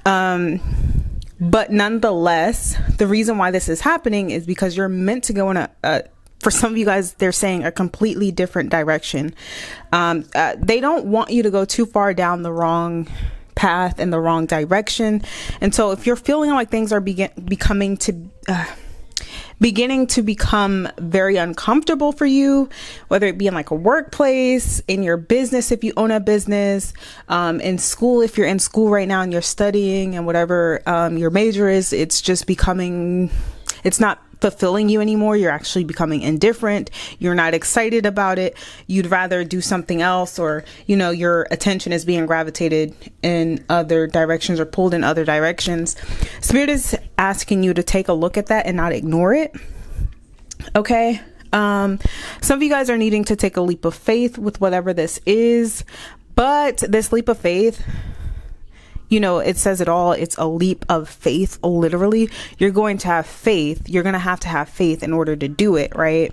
But nonetheless, the reason why this is happening is because you're meant to go in for some of you guys, they're saying a completely different direction. They don't want you to go too far down the wrong path in the wrong direction. And so if you're feeling like things are beginning to become very uncomfortable for you, whether it be in like a workplace, in your business if you own a business, in school if you're in school right now and you're studying, and whatever your major is, it's just becoming, it's not fulfilling you anymore. You're actually becoming indifferent. You're not excited about it. You'd rather do something else, or, you know, your attention is being gravitated in other directions or pulled in other directions. Spirit is asking you to take a look at that and not ignore it. Okay. Some of you guys are needing to take a leap of faith with whatever this is, But this leap of faith, you know, it says it all. It's a leap of faith. Literally, you're going to have faith. You're going to have faith in order to do it, right?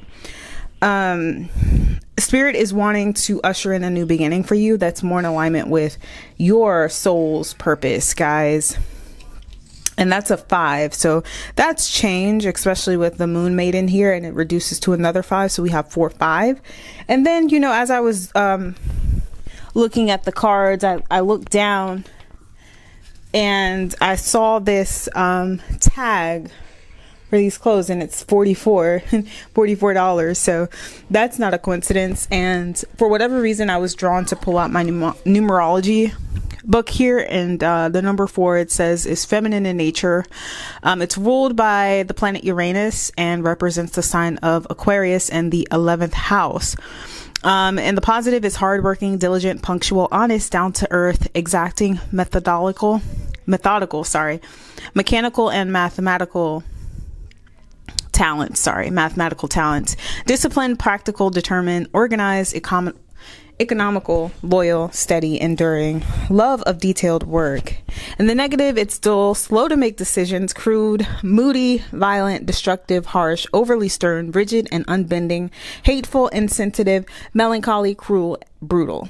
Spirit is wanting to usher in a new beginning for you that's more in alignment with your soul's purpose, guys. And that's a 5. So that's change, especially with the moon maiden here, and it reduces to another 5. So we have 4, 5. And then, you know, as I was looking at the cards, I looked down and I saw this tag for these clothes, and it's $44. So that's not a coincidence. And for whatever reason, I was drawn to pull out my numerology book here, and the number 4, it says, is feminine in nature. It's ruled by the planet Uranus and represents the sign of Aquarius in the 11th house. And the positive is hardworking, diligent, punctual, honest, down to earth, exacting, methodical, mechanical and mathematical talents, disciplined, practical, determined, organized, economical, loyal, steady, enduring, love of detailed work. And the negative, it's still slow to make decisions, crude, moody, violent, destructive, harsh, overly stern, rigid and unbending, hateful, insensitive, melancholy, cruel, brutal.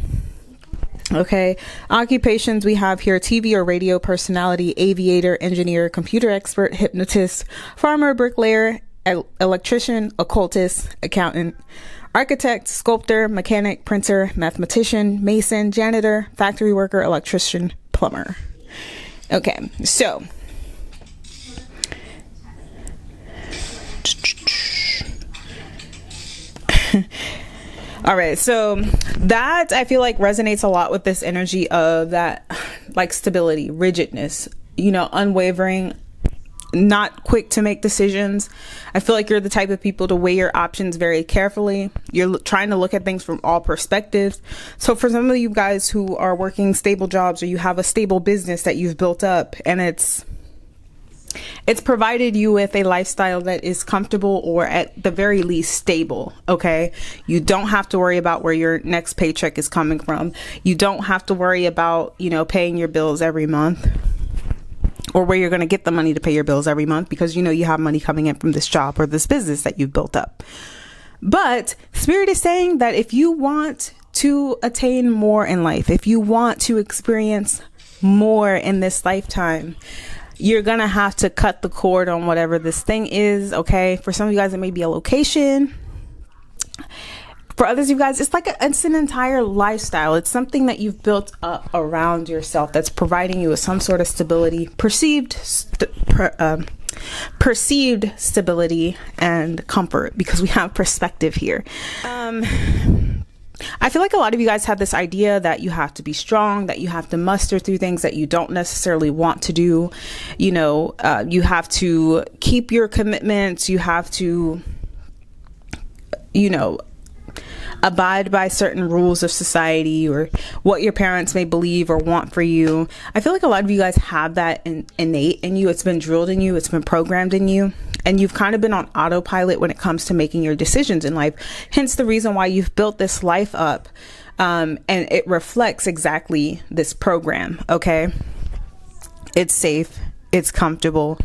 Okay, occupations we have here: TV or radio personality, aviator, engineer, computer expert, hypnotist, farmer, bricklayer, electrician, occultist, accountant, architect, sculptor, mechanic, printer, mathematician, mason, janitor, factory worker, electrician, plumber. Okay, so all right, so that I feel like resonates a lot with this energy of that, like, stability, rigidness, you know, unwavering, not quick to make decisions. I feel like you're the type of people to weigh your options very carefully. You're trying to look at things from all perspectives. So for some of you guys who are working stable jobs, or you have a stable business that you've built up, and it's provided you with a lifestyle that is comfortable, or at the very least stable. Okay, you don't have to worry about where your next paycheck is coming from. You don't have to worry about, you know, paying your bills every month, or where you're going to get the money to pay your bills every month, because you know you have money coming in from this job or this business that you've built up. But Spirit is saying that if you want to attain more in life, if you want to experience more in this lifetime, you're going to have to cut the cord on whatever this thing is. Okay, for some of you guys, it may be a location. For others of you guys, it's an entire lifestyle. It's something that you've built up around yourself that's providing you with some sort of stability, perceived stability and comfort, because we have perspective here. I feel like a lot of you guys have this idea that you have to be strong, that you have to muster through things that you don't necessarily want to do. You know, you have to keep your commitments. You have to, you know, abide by certain rules of society, or what your parents may believe or want for you. I feel like a lot of you guys have that innate in you. It's been drilled in you. It's been programmed in you. And you've kind of been on autopilot when it comes to making your decisions in life. Hence the reason why you've built this life up. And it reflects exactly this program. Okay. It's safe. It's comfortable.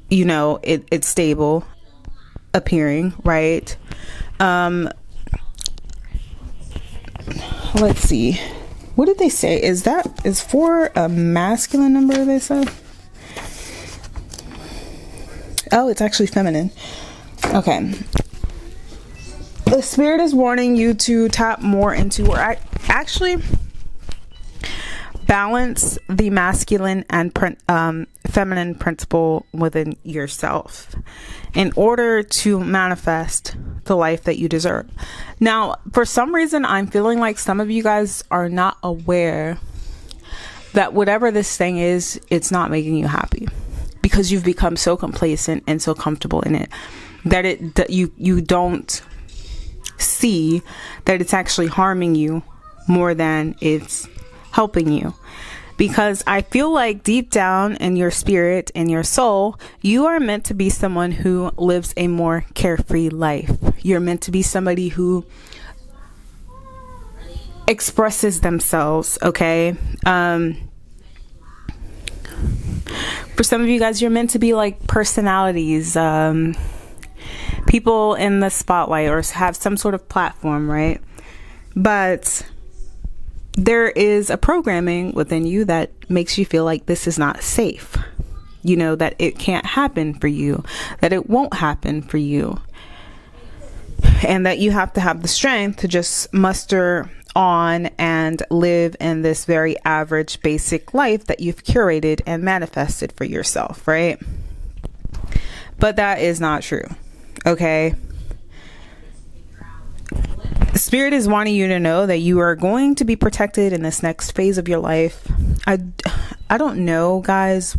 You know, it's stable appearing, right? Let's see. What did they say? Is 4 a masculine number, they said? Oh, it's actually feminine. Okay. The Spirit is warning you to tap more into, or actually balance the masculine and feminine principle within yourself in order to manifest the life that you deserve. Now, for some reason, I'm feeling like some of you guys are not aware that whatever this thing is, it's not making you happy, because you've become so complacent and so comfortable in it that you don't see that it's actually harming you more than it's helping you. Because I feel like deep down in your spirit, in your soul, you are meant to be someone who lives a more carefree life. You're meant to be somebody who expresses themselves, okay? For some of you guys, you're meant to be like personalities, people in the spotlight, or have some sort of platform, right? But there is a programming within you that makes you feel like this is not safe. You know, that it can't happen for you, that it won't happen for you, and that you have to have the strength to just muster on and live in this very average, basic life that you've curated and manifested for yourself, right? But that is not true, okay? Spirit is wanting you to know that you are going to be protected in this next phase of your life. I don't know, guys,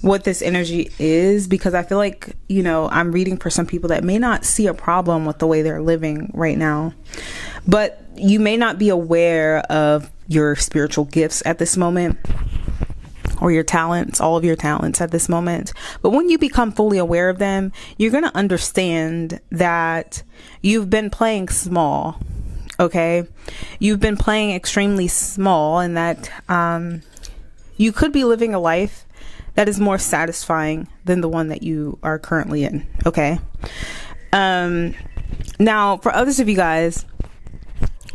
what this energy is, because I feel like, you know, I'm reading for some people that may not see a problem with the way they're living right now, but you may not be aware of your spiritual gifts at this moment, or your talents, all of your talents at this moment. But when you become fully aware of them, you're going to understand that you've been playing small. Okay. You've been playing extremely small, and that, you could be living a life that is more satisfying than the one that you are currently in. Okay. Now, for others of you guys,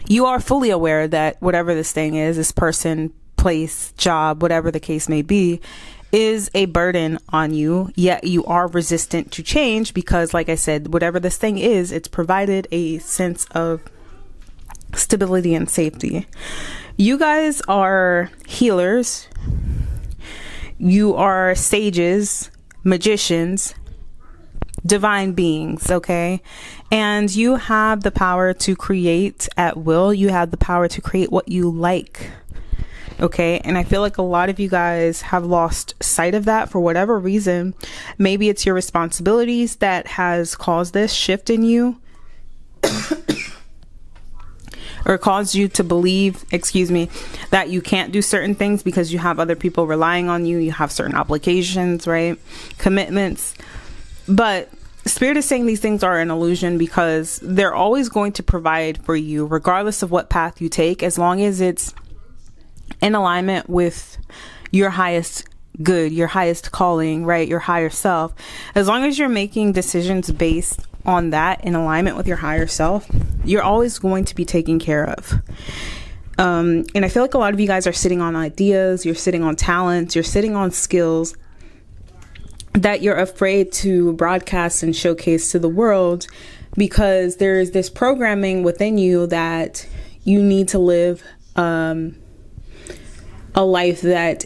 you are fully aware that whatever this thing is, this person, place, job, whatever the case may be, is a burden on you, yet you are resistant to change because, like I said, whatever this thing is, it's provided a sense of stability and safety. You guys are healers. You are sages, magicians, divine beings, okay? And you have the power to create at will. You have the power to create what you like, okay? And I feel like a lot of you guys have lost sight of that for whatever reason. Maybe it's your responsibilities that has caused this shift in you. Or caused you to believe, that you can't do certain things because you have other people relying on you. You have certain obligations, right? Commitments. But Spirit is saying these things are an illusion because they're always going to provide for you, regardless of what path you take, as long as it's in alignment with your highest good, your highest calling, right? Your higher self. As long as you're making decisions based on that, in alignment with your higher self, you're always going to be taken care of. And I feel like a lot of you guys are sitting on ideas, you're sitting on talents, you're sitting on skills that you're afraid to broadcast and showcase to the world because there's this programming within you that you need to live a life that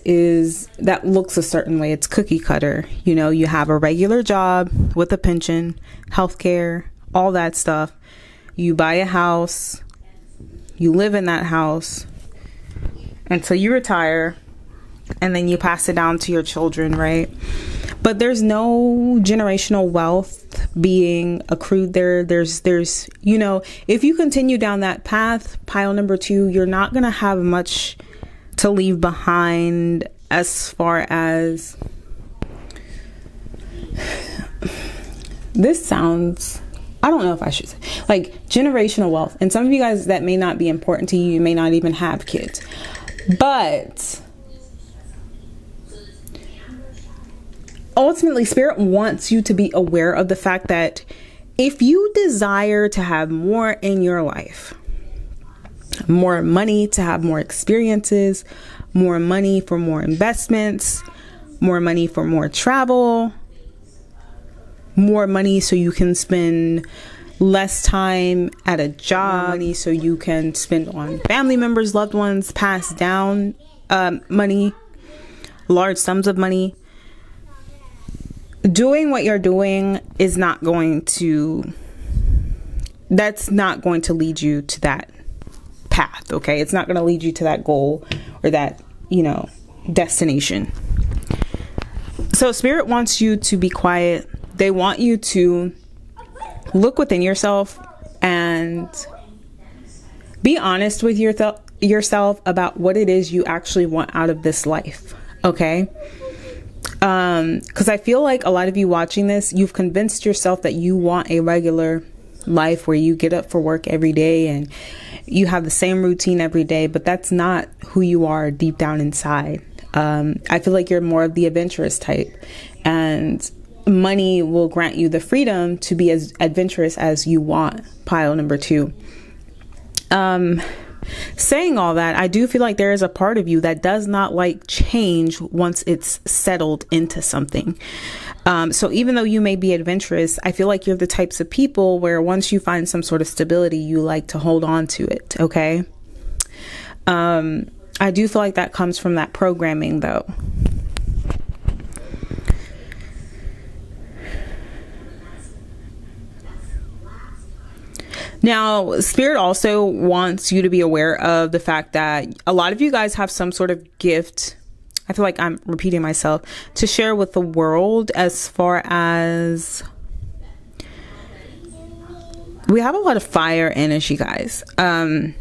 looks a certain way. It's cookie cutter. You know, you have a regular job with a pension, healthcare, all that stuff. You buy a house, you live in that house until you retire, and then you pass it down to your children, right? But there's no generational wealth being accrued there. There's, you know, if you continue down that path, pile number 2, you're not going to have much to leave behind as far as this sounds, I don't know if I should say, like generational wealth. And some of you guys, that may not be important to you. You may not even have kids, but ultimately Spirit wants you to be aware of the fact that if you desire to have more in your life, more money to have more experiences, more money for more investments, more money for more travel, more money so you can spend less time at a job, money so you can spend on family members, loved ones, pass down money, large sums of money. Doing what you're doing is not going to, that's not going to lead you to that path, okay? It's not going to lead you to that goal or that, you know, destination. So Spirit wants you to be quiet. They want you to look within yourself and be honest with yourself about what it is you actually want out of this life, okay? Because I feel like a lot of you watching this, you've convinced yourself that you want a regular life where you get up for work every day and you have the same routine every day, but that's not who you are deep down inside. I feel like you're more of the adventurous type, and money will grant you the freedom to be as adventurous as you want. Pile number 2. Saying all that, I do feel like there is a part of you that does not like change once it's settled into something. So even though you may be adventurous, I feel like you're the types of people where once you find some sort of stability, you like to hold on to it. Okay. I do feel like that comes from that programming though. Now, Spirit also wants you to be aware of the fact that a lot of you guys have some sort of gift. I feel like I'm repeating myself, to share with the world, as far as we have a lot of fire energy, guys. I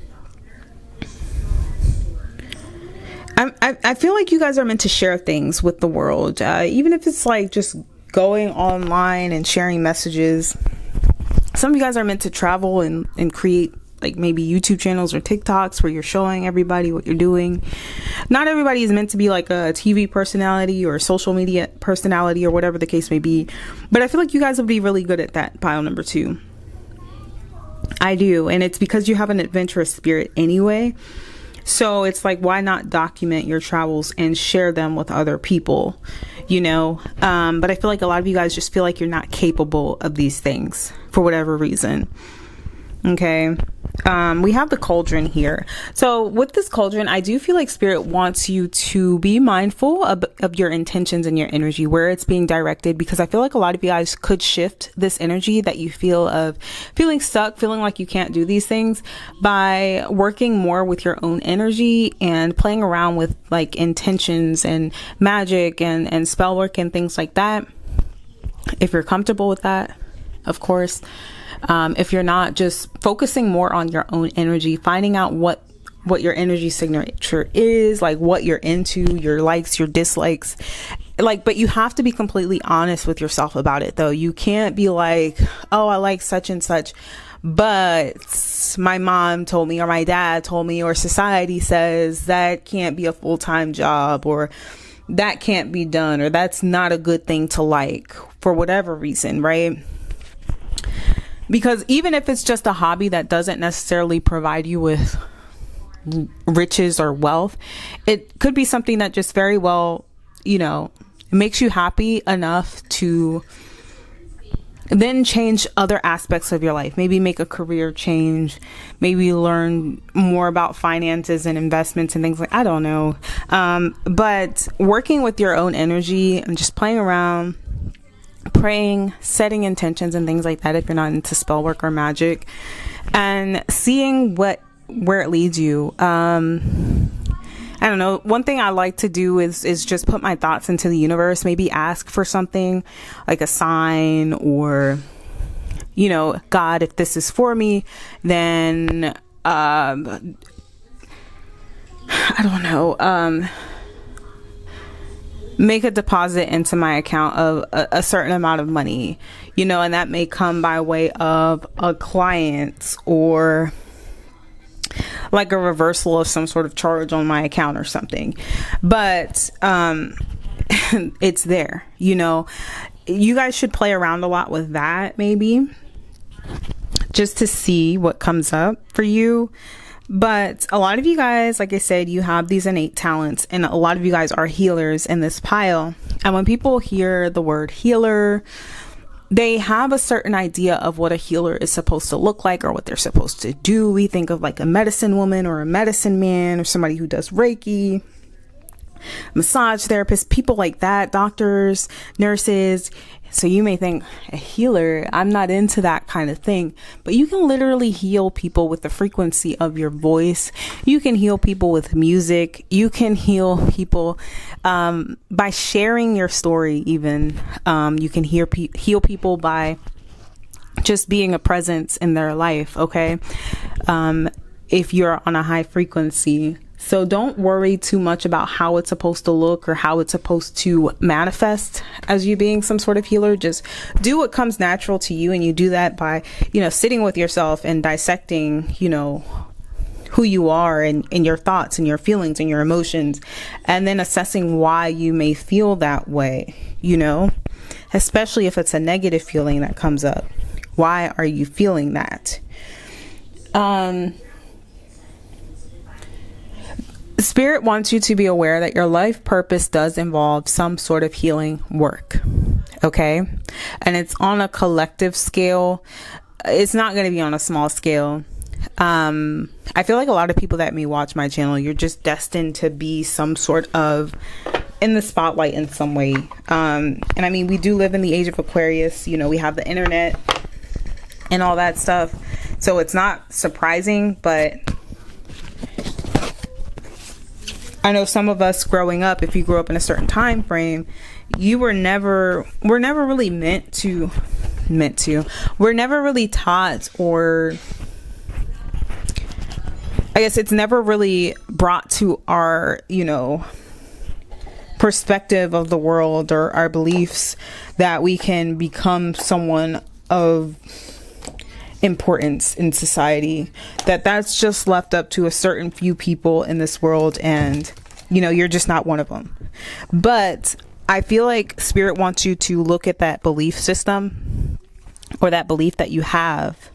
feel like you guys are meant to share things with the world, even if it's like just going online and sharing messages. Some of you guys are meant to travel and create like maybe YouTube channels or TikToks where you're showing everybody what you're doing. Not everybody is meant to be like a TV personality or a social media personality or whatever the case may be. But I feel like you guys would be really good at that, pile number 2. I do. And it's because you have an adventurous spirit anyway. So it's like, why not document your travels and share them with other people, you know? But I feel like a lot of you guys just feel like you're not capable of these things for whatever reason. Okay. We have the cauldron here. So with this cauldron, I do feel like Spirit wants you to be mindful of your intentions and your energy, where it's being directed, because I feel like a lot of you guys could shift this energy that you feel of feeling stuck, feeling like you can't do these things, by working more with your own energy and playing around with like intentions and magic and spell work and things like that. If you're comfortable with that, of course. If you're not, just focusing more on your own energy, finding out what your energy signature is, like what you're into, your likes, your dislikes, like, but you have to be completely honest with yourself about it though. You can't be like, oh, I like such and such, but my mom told me, or my dad told me, or society says that can't be a full-time job, or that can't be done, or that's not a good thing to like for whatever reason, right? Because even if it's just a hobby that doesn't necessarily provide you with riches or wealth, it could be something that just very well, you know, makes you happy enough to then change other aspects of your life. Maybe make a career change, maybe learn more about finances and investments and things like, I don't know. But working with your own energy and just playing around, praying, setting intentions and things like that, if you're not into spell work or magic, and seeing where it leads you. I don't know. One thing I like to do is just put my thoughts into the universe, maybe ask for something like a sign, or, you know, God, if this is for me, then, I don't know, make a deposit into my account of a certain amount of money, you know, and that may come by way of a client, or like a reversal of some sort of charge on my account or something. But it's there, you know. You guys should play around a lot with that, maybe, just to see what comes up for you. But a lot of you guys, like I said, you have these innate talents, and a lot of you guys are healers in this pile. And when people hear the word healer, they have a certain idea of what a healer is supposed to look like, or what they're supposed to do. We think of like a medicine woman or a medicine man, or somebody who does Reiki, massage therapists, people like that, doctors, nurses. So you may think, a healer, I'm not into that kind of thing. But you can literally heal people with the frequency of your voice. You can heal people with music. You can heal people by sharing your story even. You can heal people by just being a presence in their life, okay? If you're on a high frequency. So don't worry too much about how it's supposed to look or how it's supposed to manifest as you being some sort of healer. Just do what comes natural to you. And you do that by, you know, sitting with yourself and dissecting, you know, who you are and your thoughts and your feelings and your emotions, and then assessing why you may feel that way, you know, especially if it's a negative feeling that comes up. Why are you feeling that? Spirit wants you to be aware that your life purpose does involve some sort of healing work. Okay. And it's on a collective scale. It's not going to be on a small scale. I feel like a lot of people that may watch my channel, you're just destined to be some sort of in the spotlight in some way. And I mean, we do live in the age of Aquarius. You know, we have the internet and all that stuff. So it's not surprising, but I know some of us growing up, if you grew up in a certain time frame, we're never really we're never really taught, or I guess it's never really brought to our, you know, perspective of the world or our beliefs that we can become someone of importance in society, that's just left up to a certain few people in this world, and you know, you're just not one of them. But I feel like Spirit wants you to look at that belief system, or that belief that you have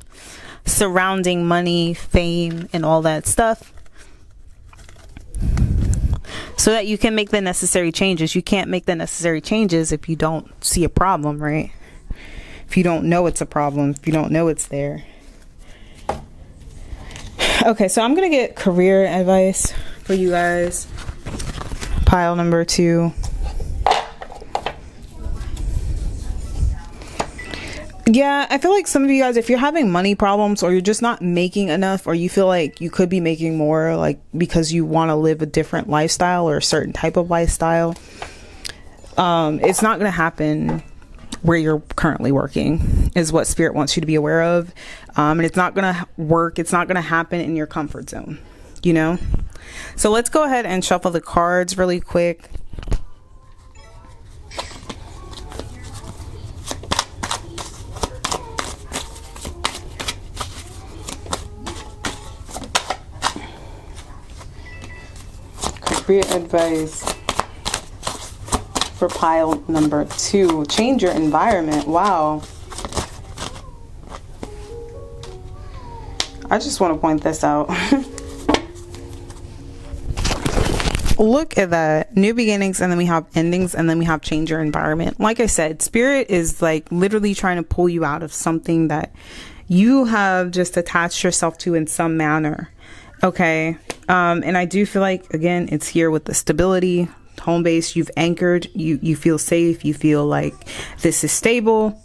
surrounding money, fame, and all that stuff, so that you can make the necessary changes. You can't make the necessary changes if you don't see a problem, right? If you don't know it's a problem, if you don't know it's there. Okay, so I'm going to get career advice for you guys. Pile number 2. Yeah, I feel like some of you guys, if you're having money problems, or you're just not making enough, or you feel like you could be making more, like because you want to live a different lifestyle or a certain type of lifestyle, it's not going to happen where you're currently working, is what Spirit wants you to be aware of. And it's not going to work. It's not going to happen in your comfort zone, you know? So let's go ahead and shuffle the cards really quick. Career advice for pile number 2. Change your environment. Wow. I just want to point this out. Look at that. New beginnings, and then we have endings, and then we have change your environment. Like I said, Spirit is like literally trying to pull you out of something that you have just attached yourself to in some manner. Okay. And I do feel like, again, it's here with the stability, home base. You've anchored, you feel safe, you feel like this is stable.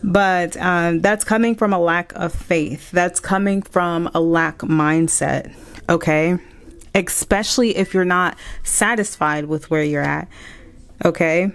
But that's coming from a lack of faith. That's coming from a lack mindset. Okay. Especially if you're not satisfied with where you're at. Okay.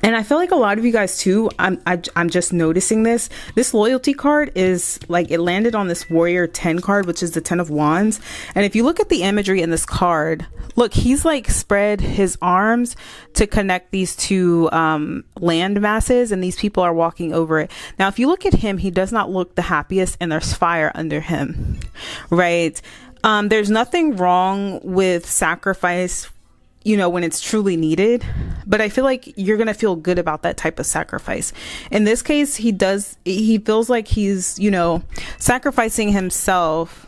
And I feel like a lot of you guys too, I'm just noticing this. This loyalty card is like, it landed on this Warrior 10 card, which is the 10 of Wands. And if you look at the imagery in this card, look, he's like spread his arms to connect these two land masses, and these people are walking over it. Now, if you look at him, he does not look the happiest, and there's fire under him, right? There's nothing wrong with sacrifice, you know, when it's truly needed, but I feel like you're going to feel good about that type of sacrifice. In this case, he feels like he's, you know, sacrificing himself,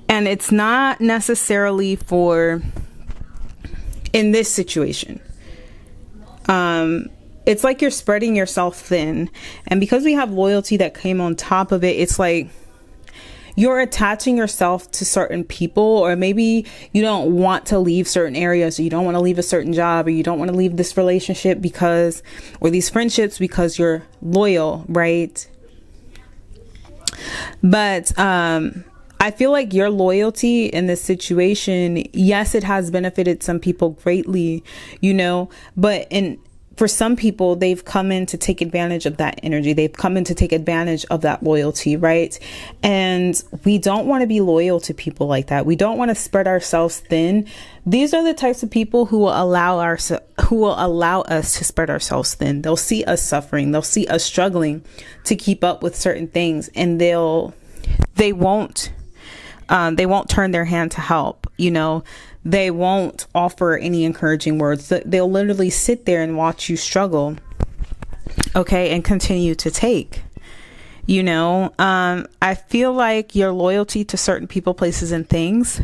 and it's not necessarily for, in this situation, it's like you're spreading yourself thin. And because we have loyalty that came on top of it, it's like you're attaching yourself to certain people, or maybe you don't want to leave certain areas, or you don't want to leave a certain job, or you don't want to leave this relationship because, or these friendships, because you're loyal, right? But I feel like your loyalty in this situation, yes, it has benefited some people greatly, you know, but for some people, they've come in to take advantage of that energy. They've come in to take advantage of that loyalty, right? And we don't want to be loyal to people like that. We don't want to spread ourselves thin. These are the types of people who will allow us to spread ourselves thin. They'll see us suffering. They'll see us struggling to keep up with certain things, and they won't They won't turn their hand to help. You know, they won't offer any encouraging words. They'll literally sit there and watch you struggle, okay, and continue to take. You know, I feel like your loyalty to certain people, places, and things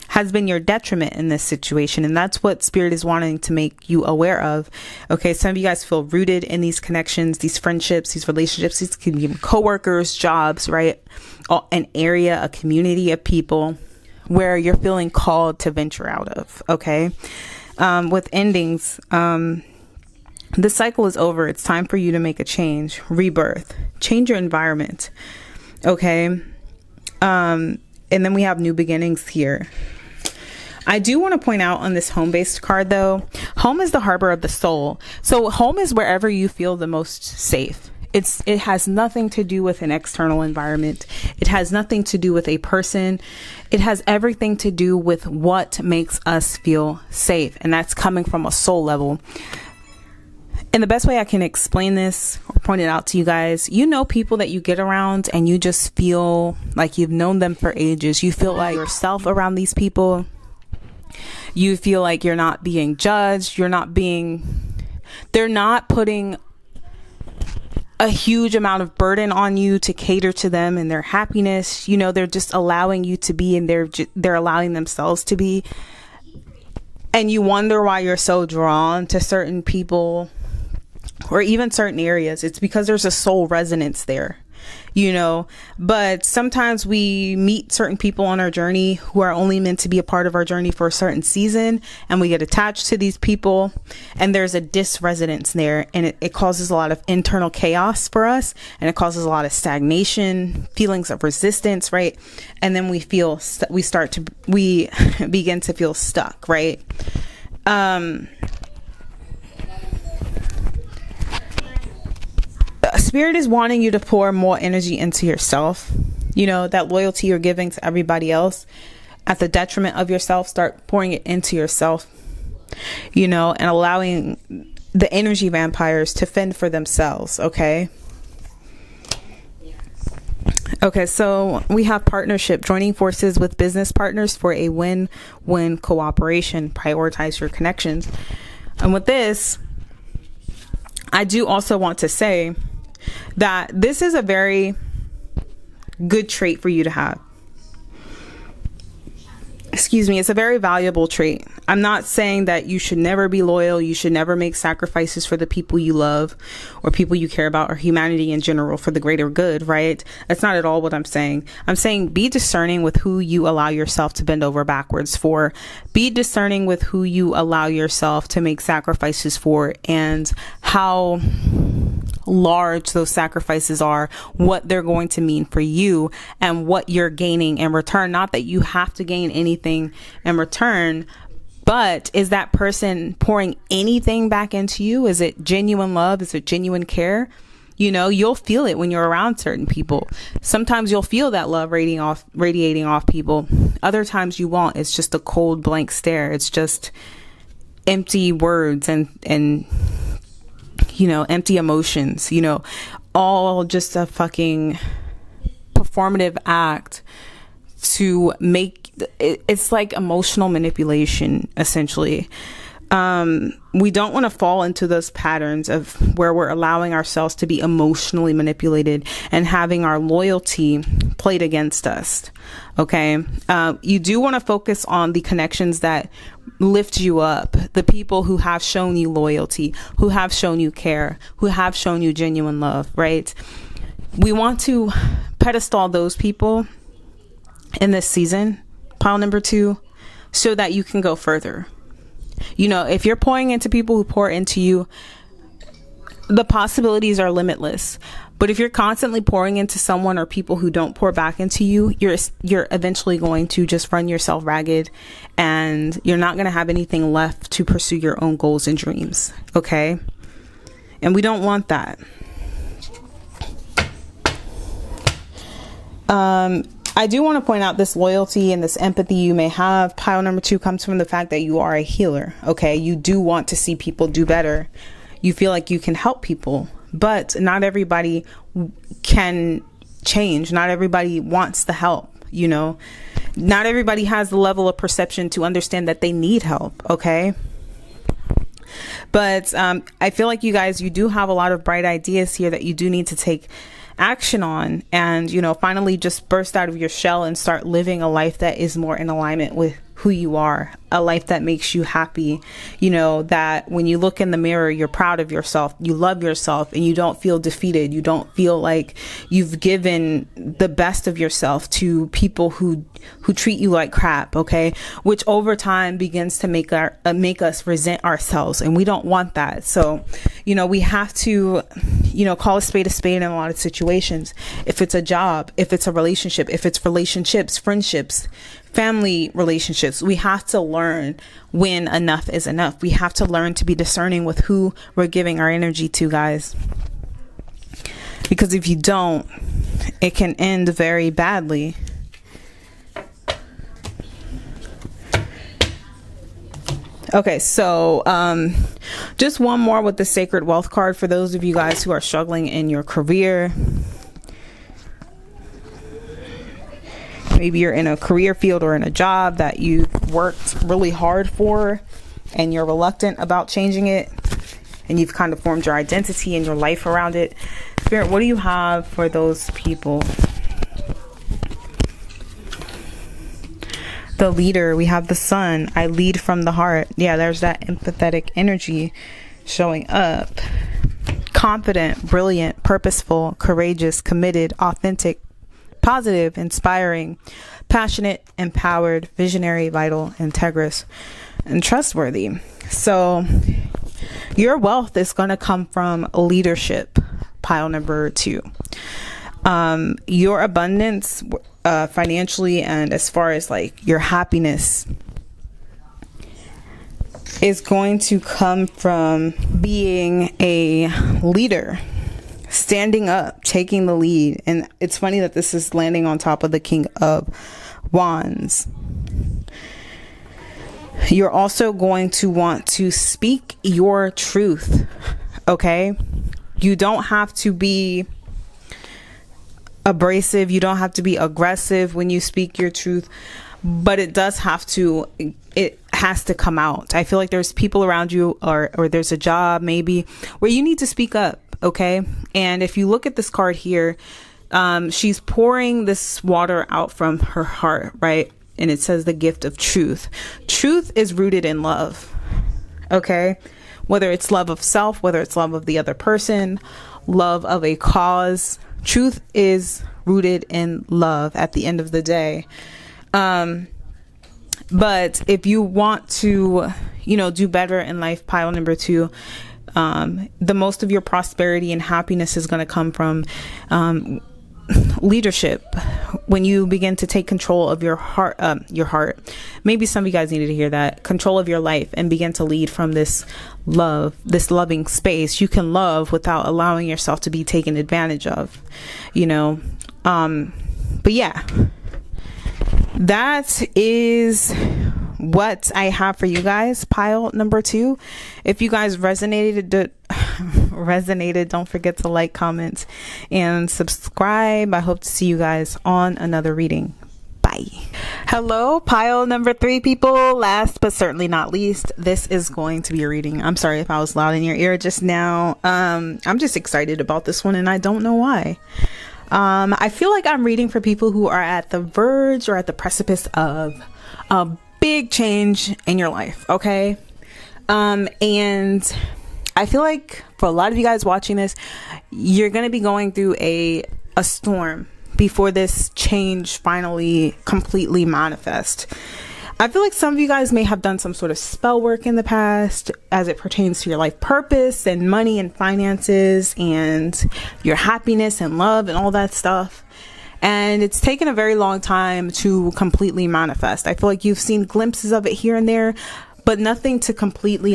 has been your detriment in this situation. And that's what Spirit is wanting to make you aware of. Okay, some of you guys feel rooted in these connections, these friendships, these relationships. These can be coworkers, jobs, right? An area, a community of people where you're feeling called to venture out of. Okay, with endings, the cycle is over. It's time for you to make a change, rebirth, change your environment. Okay. And then we have new beginnings here. I do want to point out on this home-based card, though, home is the harbor of the soul. So home is wherever you feel the most safe. It has nothing to do with an external environment. It has nothing to do with a person. It has everything to do with what makes us feel safe. And that's coming from a soul level. And the best way I can explain this or point it out to you guys, you know, people that you get around and you just feel like you've known them for ages. You feel like yourself around these people. You feel like you're not being judged. They're not putting a huge amount of burden on you to cater to them and their happiness. You know, they're just allowing you to be, and they're allowing themselves to be. And you wonder why you're so drawn to certain people or even certain areas. It's because there's a soul resonance there, you know. But sometimes we meet certain people on our journey who are only meant to be a part of our journey for a certain season, and we get attached to these people, and there's a disresonance there, and it causes a lot of internal chaos for us, and it causes a lot of stagnation, feelings of resistance, right? And then we begin to feel stuck, right? Spirit is wanting you to pour more energy into yourself. You know, that loyalty you're giving to everybody else at the detriment of yourself, start pouring it into yourself, you know, and allowing the energy vampires to fend for themselves. Okay. Okay, so we have partnership, joining forces with business partners for a win-win cooperation. Prioritize your connections. And with this, I do also want to say that this is a very good trait for you to have. Excuse me, it's a very valuable trait. I'm not saying that you should never be loyal, you should never make sacrifices for the people you love or people you care about or humanity in general for the greater good, right? That's not at all what I'm saying. I'm saying be discerning with who you allow yourself to bend over backwards for. Be discerning with who you allow yourself to make sacrifices for, and how large those sacrifices are, what they're going to mean for you, and what you're gaining in return. Not that you have to gain anything in return, but is that person pouring anything back into you? Is it genuine love? Is it genuine care? You know, you'll feel it when you're around certain people. Sometimes you'll feel that love radiating off people. Other times you won't. It's just a cold blank stare. It's just empty words and you know, empty emotions, you know, all just a fucking performative act to make it's like emotional manipulation, essentially. We don't want to fall into those patterns of where we're allowing ourselves to be emotionally manipulated and having our loyalty played against us. Okay. You do want to focus on the connections that lift you up, the people who have shown you loyalty, who have shown you care, who have shown you genuine love, right? We want to pedestal those people in this season, pile number 2, so that you can go further. You know, if you're pouring into people who pour into you, the possibilities are limitless. But if you're constantly pouring into someone or people who don't pour back into you, you're eventually going to just run yourself ragged, and you're not going to have anything left to pursue your own goals and dreams. Okay? And we don't want that. I do want to point out this loyalty and this empathy you may have. Pile number 2 comes from the fact that you are a healer. Okay. You do want to see people do better. You feel like you can help people, but not everybody can change. Not everybody wants the help. You know, not everybody has the level of perception to understand that they need help. Okay. But I feel like you guys, you do have a lot of bright ideas here that you do need to take action on, and, you know, finally just burst out of your shell and start living a life that is more in alignment with who you are, a life that makes you happy, you know, that when you look in the mirror, you're proud of yourself, you love yourself, and you don't feel defeated. You don't feel like you've given the best of yourself to people who treat you like crap. Okay. Which over time begins to make us resent ourselves, and we don't want that. So, you know, we have to, you know, call a spade in a lot of situations. If it's a job, if it's a relationship, if it's relationships, friendships, family relationships, we have to learn when enough is enough. We have to learn to be discerning with who we're giving our energy to, guys. Because if you don't, it can end very badly. Okay, so just one more with the Sacred Wealth card for those of you guys who are struggling in your career. Maybe you're in a career field or in a job that you worked really hard for and you're reluctant about changing it, and you've kind of formed your identity and your life around it. Spirit, what do you have for those people? The leader, we have the sun. I lead from the heart. Yeah, there's that empathetic energy showing up. Confident, brilliant, purposeful, courageous, committed, authentic, positive, inspiring, passionate, empowered, visionary, vital, integrous, and trustworthy. So your wealth is going to come from leadership, pile number 2. Your abundance, financially, and as far as like your happiness, is going to come from being a leader, standing up, taking the lead. And it's funny that this is landing on top of the King of Wands. You're also going to want to speak your truth. Okay? You don't have to be abrasive. You don't have to be aggressive when you speak your truth, but it has to come out. I feel like there's people around you, or there's a job maybe where you need to speak up. Okay. And if you look at this card here, she's pouring this water out from her heart, right? And it says the gift of truth. Truth is rooted in love. Okay. Whether it's love of self, whether it's love of the other person, love of a cause, truth is rooted in love at the end of the day. But if you want to, you know, do better in life, pile number 2, the most of your prosperity and happiness is going to come from leadership. When you begin to take control of your heart, maybe some of you guys needed to hear that, control of your life, and begin to lead from this love, this loving space. You can love without allowing yourself to be taken advantage of, you know. But yeah, that is what I have for you guys, pile number 2. If you guys resonated, don't forget to like, comment, and subscribe. I hope to see you guys on another reading. Bye. Hello, pile number 3 people. Last but certainly not least, this is going to be a reading. I'm sorry if I was loud in your ear just now. I'm just excited about this one, and I don't know why. I feel like I'm reading for people who are at the verge or at the precipice of a big change in your life. Okay. And I feel like for a lot of you guys watching this, you're going to be going through a storm before this change finally completely manifests. I feel like some of you guys may have done some sort of spell work in the past as it pertains to your life purpose and money and finances and your happiness and love and all that stuff. And it's taken a very long time to completely manifest. I feel like you've seen glimpses of it here and there, but nothing to completely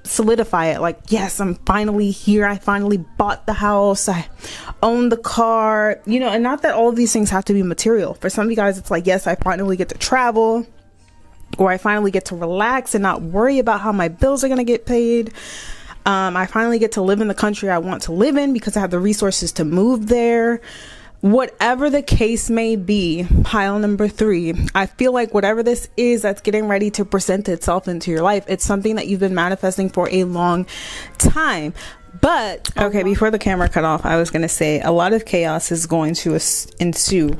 solidify it. Like, yes, I'm finally here. I finally bought the house. I own the car, you know, and not that all of these things have to be material. For some of you guys, it's like, yes, I finally get to travel, or I finally get to relax and not worry about how my bills are going to get paid. I finally get to live in the country I want to live in because I have the resources to move there. whatever the case may be, pile number 3, I feel like whatever this is that's getting ready to present itself into your life, it's something that you've been manifesting for a long time. But okay, before the camera cut off, I was going to say a lot of chaos is going to ensue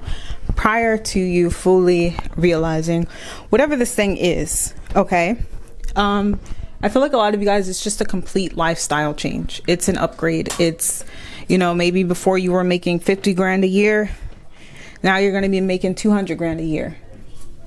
prior to you fully realizing whatever this thing is. Okay. I feel like a lot of you guys, it's just a complete lifestyle change. It's an upgrade. It's, you know, maybe before you were making 50 grand a year, now you're going to be making 200 grand a year,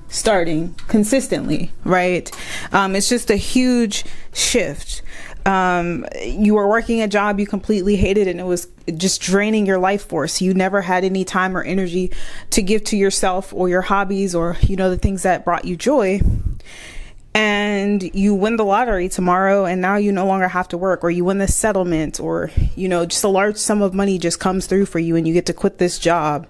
starting consistently, right? It's just a huge shift. You were working a job you completely hated and it was just draining your life force. You never had any time or energy to give to yourself or your hobbies or, you know, the things that brought you joy. And you win the lottery tomorrow and now you no longer have to work, or you win the settlement, or, you know, just a large sum of money just comes through for you and you get to quit this job.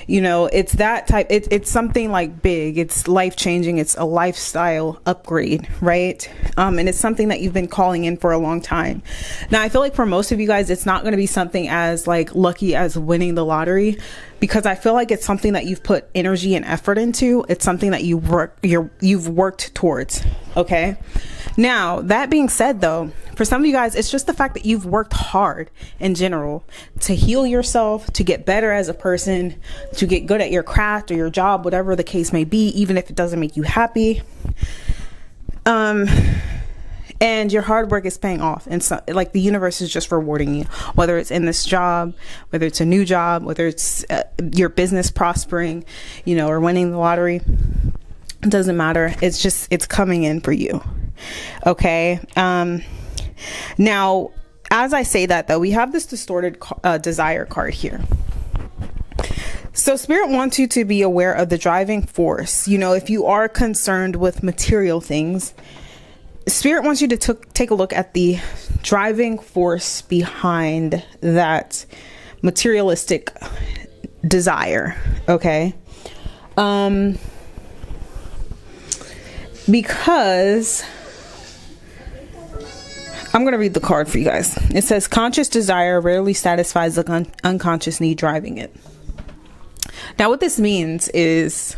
You know, it's that type. It's something like big. It's life changing. It's a lifestyle upgrade, right? And it's something that you've been calling in for a long time. Now, I feel like for most of you guys, it's not going to be something as like lucky as winning the lottery, because I feel like it's something that you've put energy and effort into. It's something that you've worked towards. Okay. Now, that being said, though, for some of you guys, it's just the fact that you've worked hard in general to heal yourself, to get better as a person, to get good at your craft or your job, whatever the case may be, even if it doesn't make you happy. And your hard work is paying off. And so, like, the universe is just rewarding you, whether it's in this job, whether it's a new job, whether it's your business prospering, you know, or winning the lottery. It doesn't matter. It's just, it's coming in for you. Okay. Now, as I say that, though, we have this distorted desire card here. So Spirit wants you to be aware of the driving force. You know, if you are concerned with material things, Spirit wants you to take a look at the driving force behind that materialistic desire. Okay. Because I'm going to read the card for you guys. It says conscious desire rarely satisfies the unconscious need driving it. Now, what this means is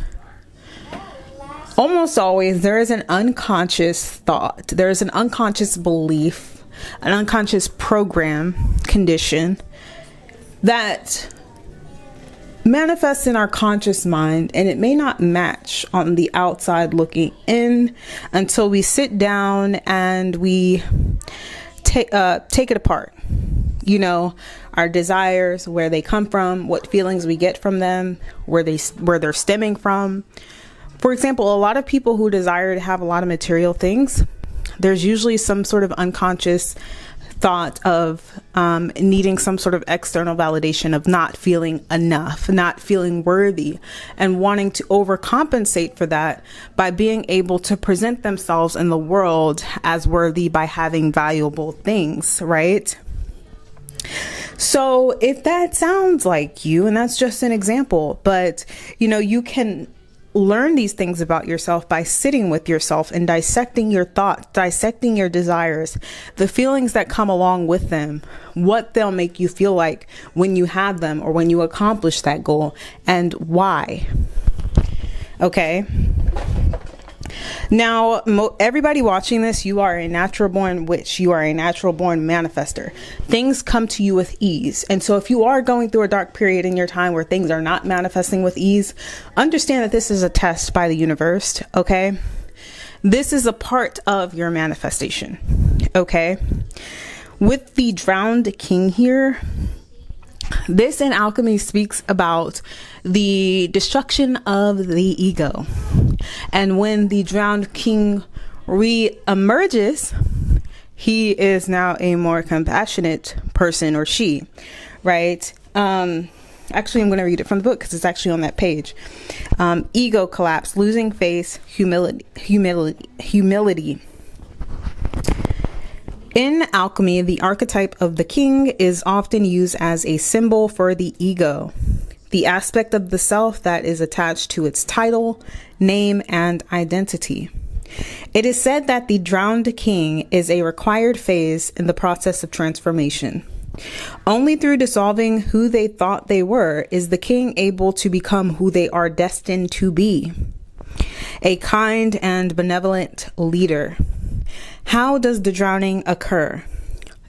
almost always there is an unconscious thought. There is an unconscious belief, an unconscious program, condition that manifests in our conscious mind, and it may not match on the outside looking in until we sit down and we take it apart. You know, our desires, where they come from, what feelings we get from them, where they're stemming from. For example, a lot of people who desire to have a lot of material things, there's usually some sort of unconscious thought of needing some sort of external validation, of not feeling enough, not feeling worthy, and wanting to overcompensate for that by being able to present themselves in the world as worthy by having valuable things, right? So if that sounds like you, and that's just an example, but you know, you can learn these things about yourself by sitting with yourself and dissecting your thoughts, dissecting your desires, the feelings that come along with them, what they'll make you feel like when you have them or when you accomplish that goal, and why. Okay. Now, everybody watching this, you are a natural born witch. You are a natural born manifester. Things come to you with ease. And so if you are going through a dark period in your time where things are not manifesting with ease, understand that this is a test by the universe. Okay. This is a part of your manifestation. Okay. With the drowned king here, this in alchemy speaks about the destruction of the ego. And when the drowned king re-emerges, he is now a more compassionate person, or she, right? Actually, I'm going to read it from the book because it's actually on that page. Ego collapse, losing face, humility. In alchemy, the archetype of the king is often used as a symbol for the ego, the aspect of the self that is attached to its title, name, and identity. It is said that the drowned king is a required phase in the process of transformation. Only through dissolving who they thought they were is the king able to become who they are destined to be. A kind and benevolent leader. How does the drowning occur?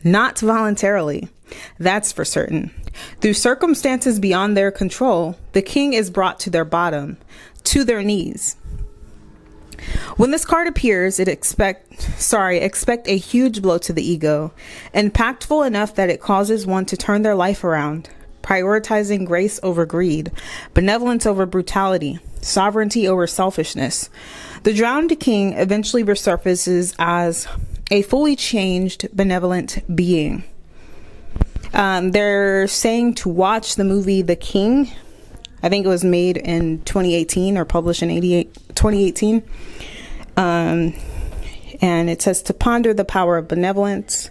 Not voluntarily, that's for certain. Through circumstances beyond their control, the king is brought to their bottom, to their knees. When this card appears, expect a huge blow to the ego, impactful enough that it causes one to turn their life around, prioritizing grace over greed, benevolence over brutality, sovereignty over selfishness. The drowned king eventually resurfaces as a fully changed, benevolent being. They're saying to watch the movie The King. I think it was made in 2018 or published in 2018. And it says to ponder the power of benevolence.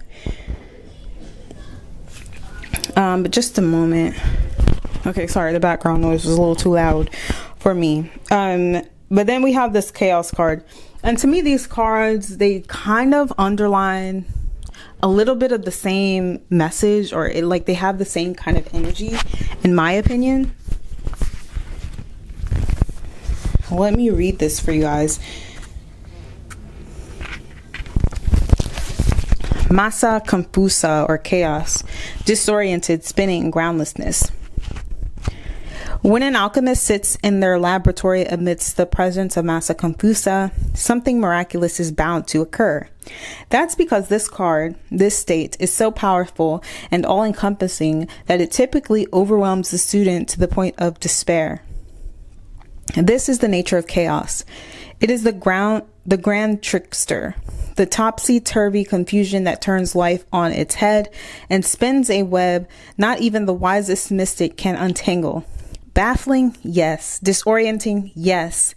But just a moment. Okay, sorry, the background noise was a little too loud for me. But then we have this chaos card. And to me, these cards, they kind of underline a little bit of the same message, or they have the same kind of energy, in my opinion. Let me read this for you guys. Massa confusa, or chaos, disoriented, spinning, groundlessness. When an alchemist sits in their laboratory amidst the presence of massa confusa, something miraculous is bound to occur. That's because this card, this state, is so powerful and all-encompassing that it typically overwhelms the student to the point of despair. This is the nature of chaos. It is the grand trickster, the topsy-turvy confusion that turns life on its head and spins a web not even the wisest mystic can untangle. Baffling, yes. Disorienting, yes.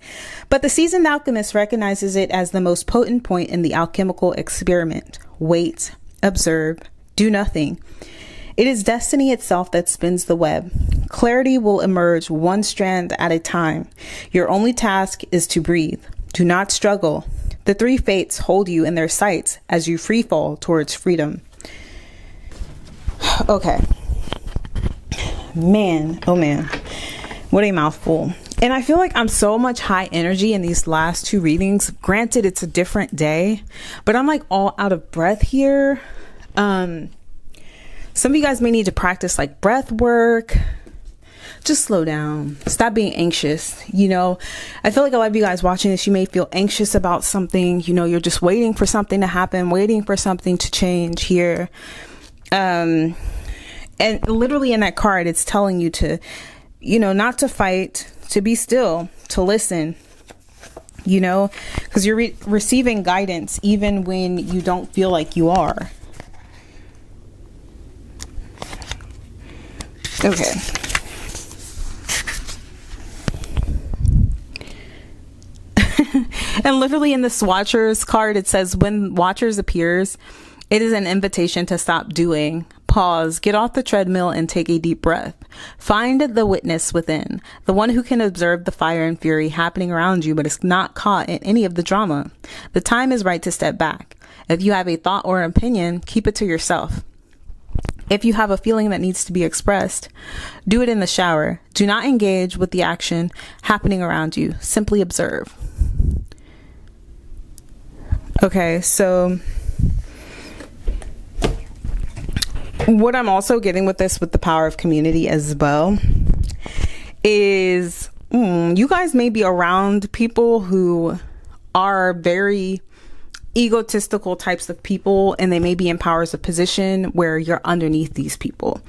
But the seasoned alchemist recognizes it as the most potent point in the alchemical experiment. Wait, observe, do nothing. It is destiny itself that spins the web. Clarity will emerge one strand at a time. Your only task is to breathe. Do not struggle. The three fates hold you in their sights as you free fall towards freedom. Okay. Man, oh man. What a mouthful. And I feel like I'm so much high energy in these last two readings. Granted, it's a different day, but I'm like all out of breath here. Some of you guys may need to practice like breath work. Just slow down. Stop being anxious. You know, I feel like a lot of you guys watching this, you may feel anxious about something. You know, you're just waiting for something to happen, waiting for something to change here. And literally in that card, it's telling you to, you know, not to fight, to be still, to listen, you know, because you're receiving guidance even when you don't feel like you are. Okay. And literally in this Watchers card, it says, when Watchers appears, it is an invitation to stop doing. Pause, get off the treadmill and take a deep breath. Find the witness within, the one who can observe the fire and fury happening around you, but is not caught in any of the drama. The time is right to step back. If you have a thought or opinion, keep it to yourself. If you have a feeling that needs to be expressed, do it in the shower. Do not engage with the action happening around you. Simply observe. Okay, so what I'm also getting with this, with the power of community as well, is you guys may be around people who are very egotistical types of people, and they may be in powers of position where you're underneath these people.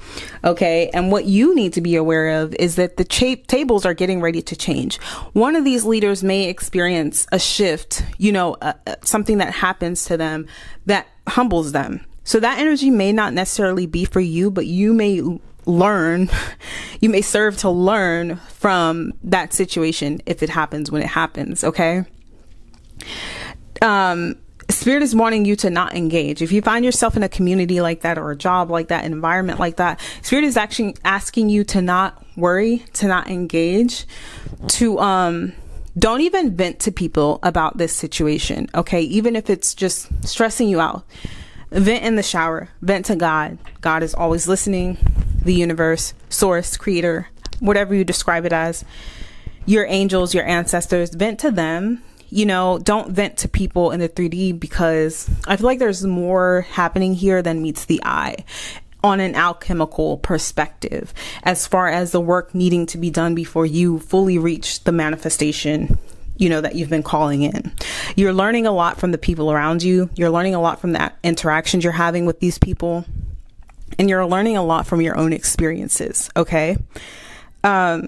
Okay, and what you need to be aware of is that the tables are getting ready to change. One of these leaders may experience a shift, you know, something that happens to them that humbles them. So that energy may not necessarily be for you, but you may learn, you may serve to learn from that situation if it happens when it happens. Okay. Spirit is wanting you to not engage. If you find yourself in a community like that, or a job like that, an environment like that, Spirit is actually asking you to not worry, to not engage, to don't even vent to people about this situation. Okay, even if it's just stressing you out. Vent in the shower, vent to God. God is always listening. The universe, source, creator, whatever you describe it as, your angels, your ancestors, vent to them. Don't vent to people in the 3D, because I feel like there's more happening here than meets the eye on an alchemical perspective, as far as the work needing to be done before you fully reach the manifestation that you've been calling in. You're learning a lot from the people around you. You're learning a lot from the interactions you're having with these people. And you're learning a lot from your own experiences. Okay. I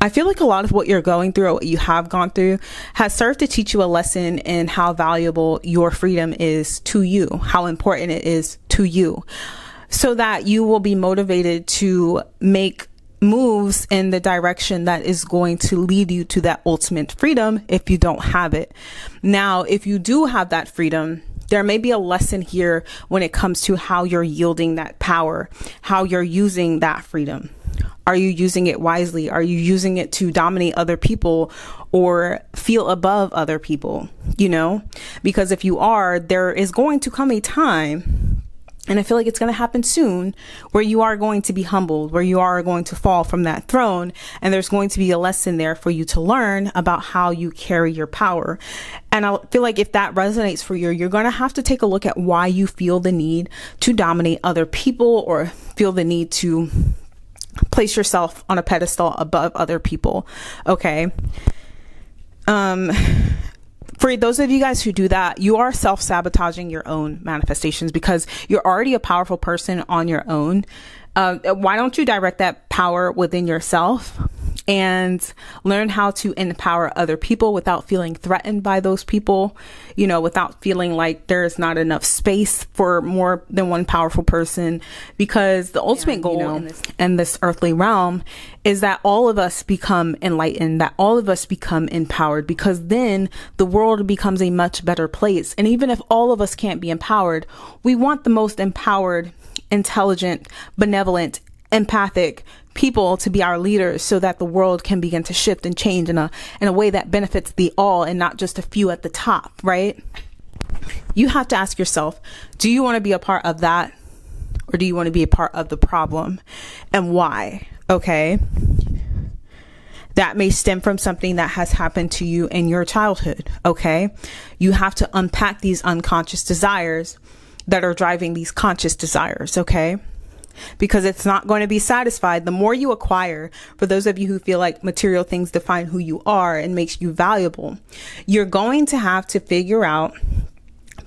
feel like a lot of what you're going through, or what you have gone through, has served to teach you a lesson in how valuable your freedom is to you, how important it is to you, so that you will be motivated to make moves in the direction that is going to lead you to that ultimate freedom if you don't have it. Now, if you do have that freedom, there may be a lesson here when it comes to how you're yielding that power, how you're using that freedom. Are you using it wisely? Are you using it to dominate other people or feel above other people? Because if you are, there is going to come a time, and I feel like it's going to happen soon, where you are going to be humbled, where you are going to fall from that throne. And there's going to be a lesson there for you to learn about how you carry your power. And I feel like if that resonates for you, you're going to have to take a look at why you feel the need to dominate other people, or feel the need to place yourself on a pedestal above other people. Okay. For those of you guys who do that, you are self-sabotaging your own manifestations, because you're already a powerful person on your own. Why don't you direct that power within yourself and learn how to empower other people without feeling threatened by those people, without feeling like there's not enough space for more than one powerful person? Because the ultimate goal in this earthly realm is that all of us become enlightened, that all of us become empowered, because then the world becomes a much better place. And even if all of us can't be empowered, we want the most empowered, intelligent, benevolent, empathic people to be our leaders, so that the world can begin to shift and change in a way that benefits the all and not just a few at the top, right? You have to ask yourself, do you want to be a part of that, or do you want to be a part of the problem, and why? Okay. That may stem from something that has happened to you in your childhood. Okay. You have to unpack these unconscious desires that are driving these conscious desires. Okay. Because it's not going to be satisfied. The more you acquire, for those of you who feel like material things define who you are and makes you valuable, you're going to have to figure out,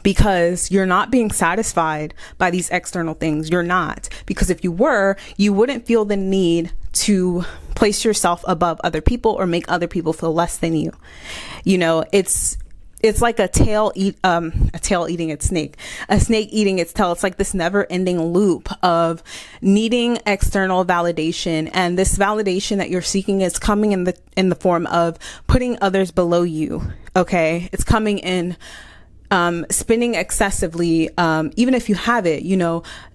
because you're not being satisfied by these external things. You're not. Because if you were, you wouldn't feel the need to place yourself above other people or make other people feel less than you. It's like a tail eating its snake, a snake eating its tail. It's like this never ending loop of needing external validation. And this validation that you're seeking is coming in the form of putting others below you. Okay. It's coming in spending excessively, even if you have it,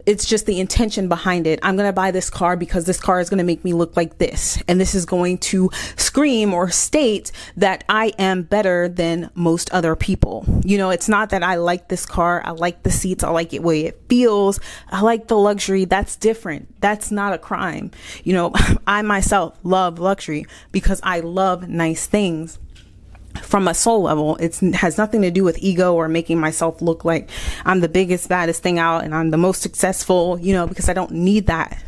it's just the intention behind it. I'm going to buy this car because this car is going to make me look like this. And this is going to scream or state that I am better than most other people. It's not that I like this car. I like the seats. I like the way it feels. I like the luxury. That's different. That's not a crime. I myself love luxury because I love nice things. From a soul level, it has nothing to do with ego or making myself look like I'm the biggest, baddest thing out and I'm the most successful, because I don't need that,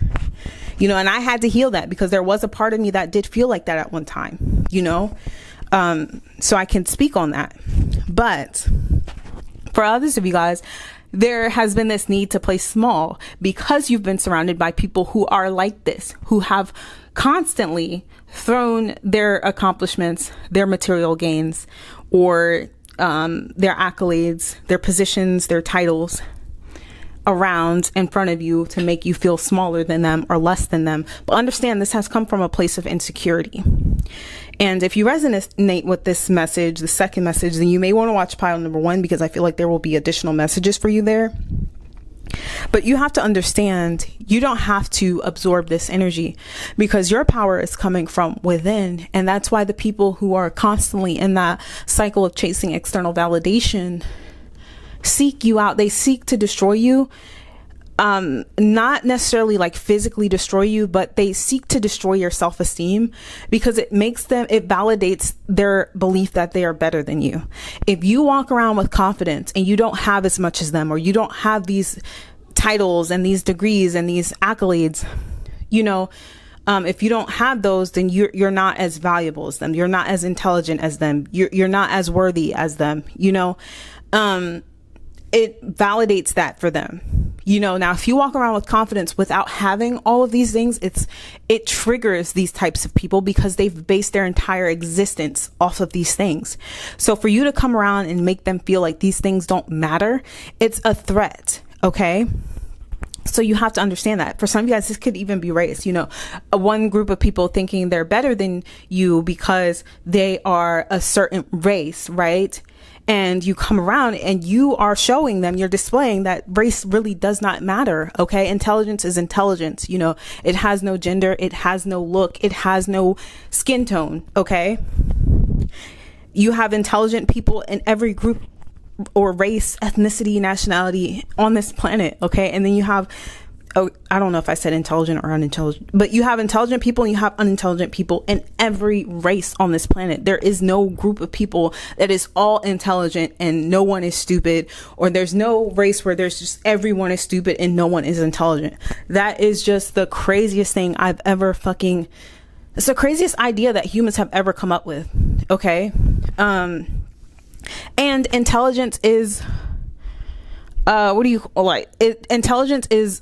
and I had to heal that because there was a part of me that did feel like that at one time, so I can speak on that. But for others of you guys, there has been this need to play small because you've been surrounded by people who are like this, who have constantly thrown their accomplishments, their material gains, or their accolades, their positions, their titles around in front of you to make you feel smaller than them or less than them. But understand, this has come from a place of insecurity. And if you resonate with this message, the second message, then you may want to watch pile number 1, because I feel like there will be additional messages for you there. But you have to understand, you don't have to absorb this energy, because your power is coming from within. And that's why the people who are constantly in that cycle of chasing external validation seek you out. They seek to destroy you. Not necessarily like physically destroy you, but they seek to destroy your self-esteem, because it validates their belief that they are better than you. If you walk around with confidence and you don't have as much as them, or you don't have these titles and these degrees and these accolades, if you don't have those, then you're not as valuable as them. You're not as intelligent as them. You're not as worthy as them. It validates that for them. Now, if you walk around with confidence without having all of these things, it triggers these types of people, because they've based their entire existence off of these things. So for you to come around and make them feel like these things don't matter, it's a threat. Okay. So you have to understand that. For some of you guys, this could even be race. One group of people thinking they're better than you because they are a certain race, right? And you come around and you are showing them, you're displaying that race really does not matter. Okay. Intelligence is intelligence. It has no gender. It has no look. It has no skin tone. Okay. You have intelligent people in every group or race, ethnicity, nationality on this planet. Okay. And then you have, I don't know if I said intelligent or unintelligent, but you have intelligent people and you have unintelligent people in every race on this planet. There is no group of people that is all intelligent and no one is stupid, or there's no race where there's just everyone is stupid and no one is intelligent. That is just the craziest thing I've ever it's the craziest idea that humans have ever come up with. Okay. And intelligence is, intelligence is,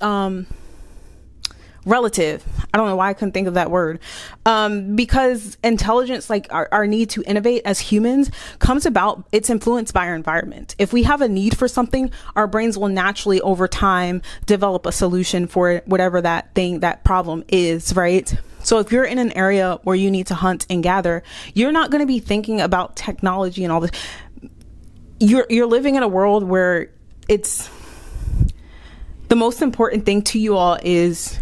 relative. I don't know why I couldn't think of that word. Because intelligence, like our need to innovate as humans, comes about, it's influenced by our environment. If we have a need for something, our brains will naturally over time develop a solution for whatever that problem is, right? So if you're in an area where you need to hunt and gather, you're not going to be thinking about technology and all this. You're living in a world where it's the most important thing to you all is,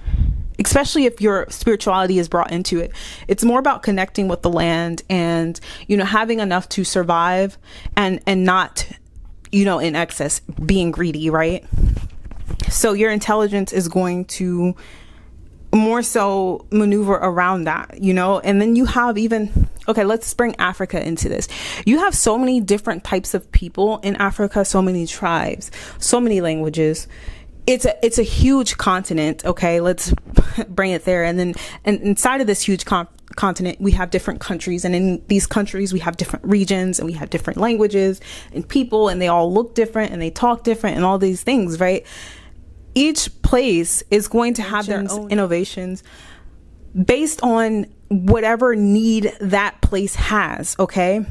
especially if your spirituality is brought into it, it's more about connecting with the land and, having enough to survive and not, in excess, being greedy, right? So your intelligence is going to more so maneuver around that, and then you have let's bring Africa into this. You have so many different types of people in Africa, so many tribes, so many languages. It's a huge continent. Okay. Let's bring it there. And inside of this huge continent, we have different countries, and in these countries we have different regions, and we have different languages and people, and they all look different and they talk different and all these things, right? Each place is going to have their own innovations based on whatever need that place has. Okay.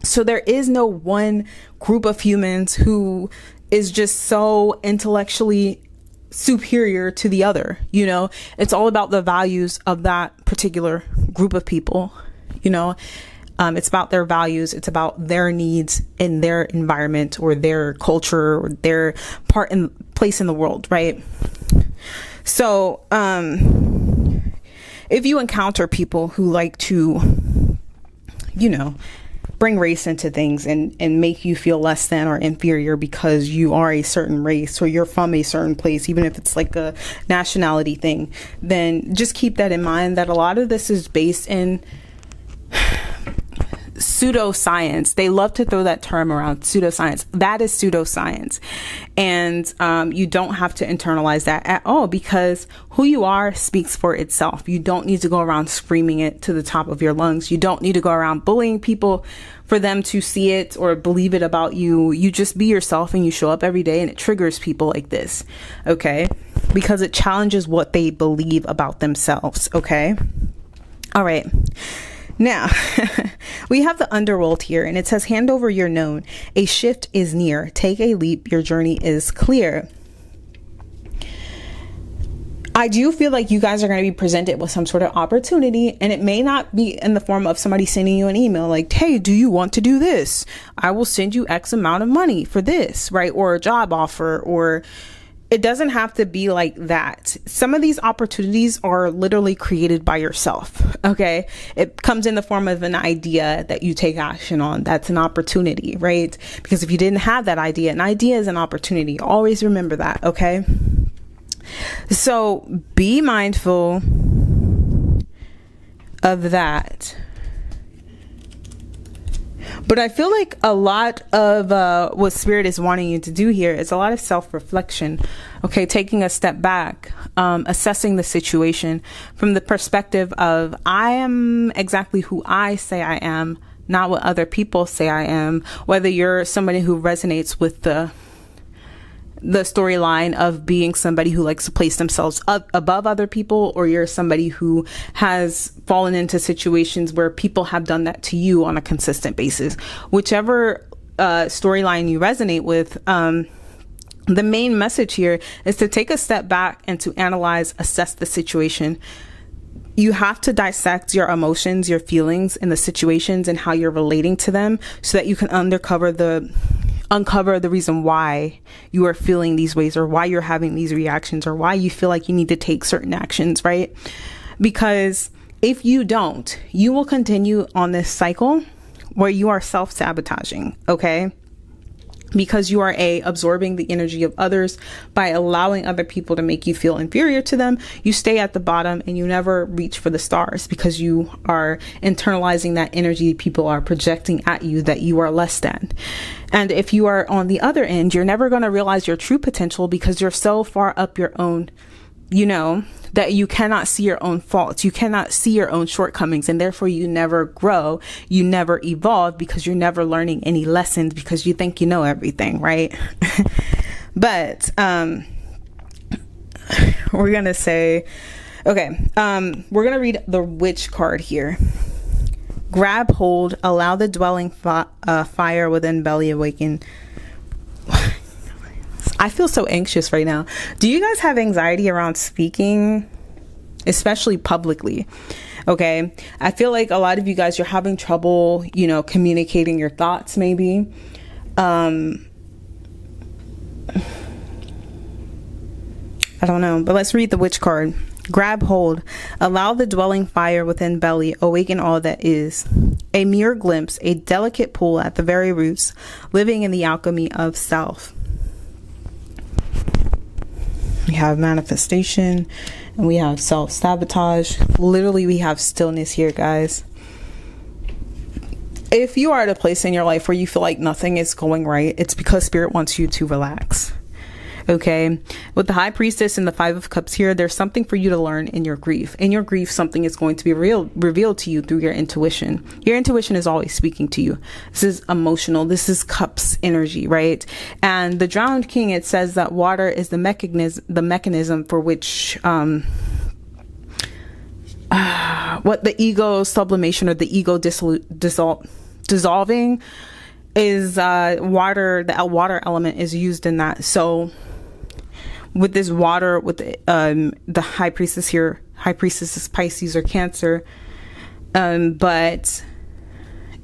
So there is no one group of humans who is just so intellectually superior to the other. It's all about the values of that particular group of people. It's about their values. It's about their needs in their environment or their culture or their place in the world, right? So, if you encounter people who like to, bring race into things and make you feel less than or inferior because you are a certain race or you're from a certain place, even if it's like a nationality thing, then just keep that in mind, that a lot of this is based in pseudoscience. They love to throw that term around, pseudoscience. That is pseudoscience. And you don't have to internalize that at all, because who you are speaks for itself. You don't need to go around screaming it to the top of your lungs. You don't need to go around bullying people for them to see it or believe it about you. You just be yourself and you show up every day, and it triggers people like this. Okay. Because it challenges what they believe about themselves. Okay. All right. Now, we have the underworld here, and it says, hand over your known. A shift is near. Take a leap. Your journey is clear. I do feel like you guys are going to be presented with some sort of opportunity, and it may not be in the form of somebody sending you an email like, hey, do you want to do this? I will send you X amount of money for this, right? Or a job offer, or it doesn't have to be like that. Some of these opportunities are literally created by yourself. Okay. It comes in the form of an idea that you take action on. That's an opportunity, right? Because if you didn't have that idea, an idea is an opportunity. Always remember that. Okay. So be mindful of that. But I feel like a lot of what Spirit is wanting you to do here is a lot of self-reflection. Okay, taking a step back, assessing the situation from the perspective of, I am exactly who I say I am, not what other people say I am. Whether you're somebody who resonates with the storyline of being somebody who likes to place themselves up above other people, or you're somebody who has fallen into situations where people have done that to you on a consistent basis. Whichever storyline you resonate with, the main message here is to take a step back and to analyze, assess the situation. You have to dissect your emotions, your feelings, and the situations and how you're relating to them, so that you can uncover the reason why you are feeling these ways, or why you're having these reactions, or why you feel like you need to take certain actions, right? Because if you don't, you will continue on this cycle where you are self-sabotaging, okay? Because you are absorbing the energy of others by allowing other people to make you feel inferior to them. You stay at the bottom and you never reach for the stars, because you are internalizing that energy people are projecting at you, that you are less than. And if you are on the other end, you're never going to realize your true potential, because you're so far up your own, that you cannot see your own faults. You cannot see your own shortcomings, and therefore you never grow. You never evolve, because you're never learning any lessons, because you think you know everything, right? But we're going to say, okay, we're going to read the Witch card here. Grab hold, allow the dwelling fire within belly awaken. I feel so anxious right now. Do you guys have anxiety around speaking, especially publicly? Okay. I feel like a lot of you guys, you're having trouble, communicating your thoughts, maybe. I don't know, but let's read the Witch card. Grab hold, allow the dwelling fire within belly, awaken all that is. A mere glimpse, a delicate pull at the very roots, living in the alchemy of self. We have manifestation, and we have self-sabotage. Literally, we have stillness here, guys. If you are at a place in your life where you feel like nothing is going right, it's because Spirit wants you to relax. Okay, with the High Priestess and the Five of Cups here, there's something for you to learn in your grief. In your grief, something is going to be revealed to you through your intuition. Your intuition is always speaking to you. This is emotional. This is Cups energy, right? And the Drowned King, it says that water is the mechanism for which what the ego sublimation, or the ego dissolving is water. The water element is used in that. So with this water, with the High Priestess here, High Priestess is Pisces or Cancer, but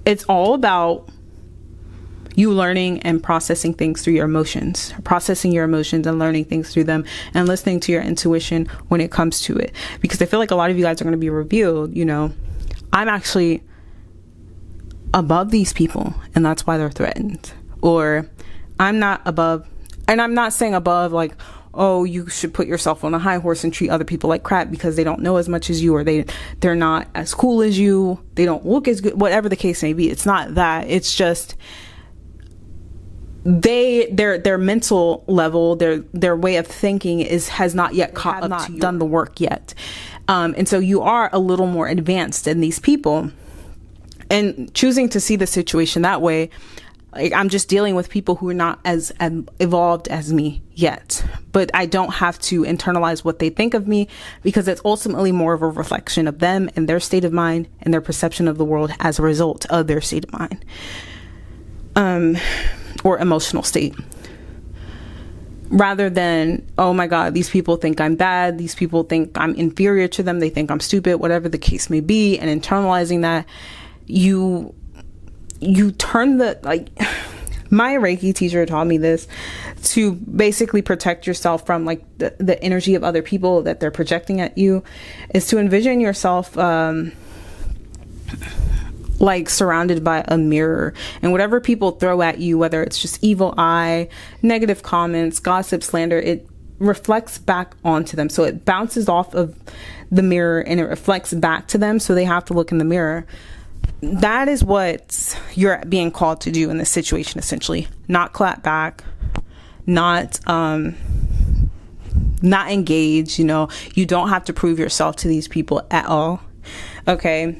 it's all about you learning and processing things through your emotions, and learning things through them, and listening to your intuition when it comes to it. Because I feel like a lot of you guys are going to be revealed, I'm actually above these people, and that's why they're threatened. Or I'm not above, and I'm not saying above like, oh, you should put yourself on a high horse and treat other people like crap because they don't know as much as you, or they're not as cool as you, they don't look as good, whatever the case may be. It's not that. It's just their mental level, their way of thinking has not yet caught up to you, done the work yet. And so you are a little more advanced than these people. And choosing to see the situation that way, like, I'm just dealing with people who are not as evolved as me yet, but I don't have to internalize what they think of me, because it's ultimately more of a reflection of them and their state of mind and their perception of the world as a result of their state of mind, or emotional state. Rather than, oh my God, these people think I'm bad, these people think I'm inferior to them, they think I'm stupid, whatever the case may be, and internalizing that, you turn My Reiki teacher taught me this, to basically protect yourself from like the energy of other people that they're projecting at you, is to envision yourself like surrounded by a mirror, and whatever people throw at you, whether it's just evil eye, negative comments, gossip, slander, it reflects back onto them. So it bounces off of the mirror and it reflects back to them, so they have to look in the mirror. That is what you're being called to do in this situation, essentially. Not clap back, not engage. You know, you don't have to prove yourself to these people at all. Okay.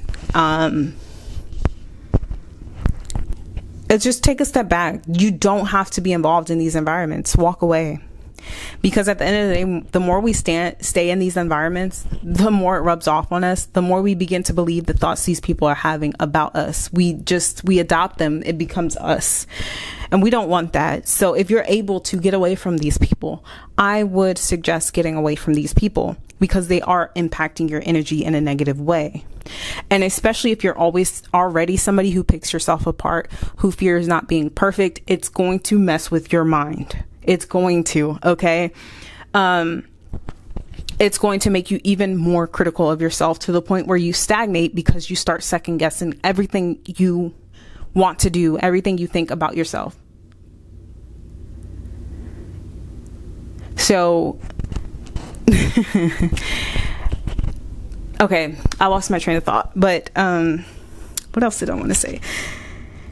It's just take a step back. You don't have to be involved in these environments. Walk away. Because at the end of the day, the more we stay in these environments, the more it rubs off on us, the more we begin to believe the thoughts these people are having about us. We adopt them. It becomes us. And we don't want that. So if you're able to get away from these people, I would suggest getting away from these people, because they are impacting your energy in a negative way. And especially if you're already somebody who picks yourself apart, who fears not being perfect, it's going to mess with your mind. It's going to, okay? It's going to make you even more critical of yourself, to the point where you stagnate because you start second guessing everything you want to do, everything you think about yourself. So, okay, I lost my train of thought, but what else did I want to say?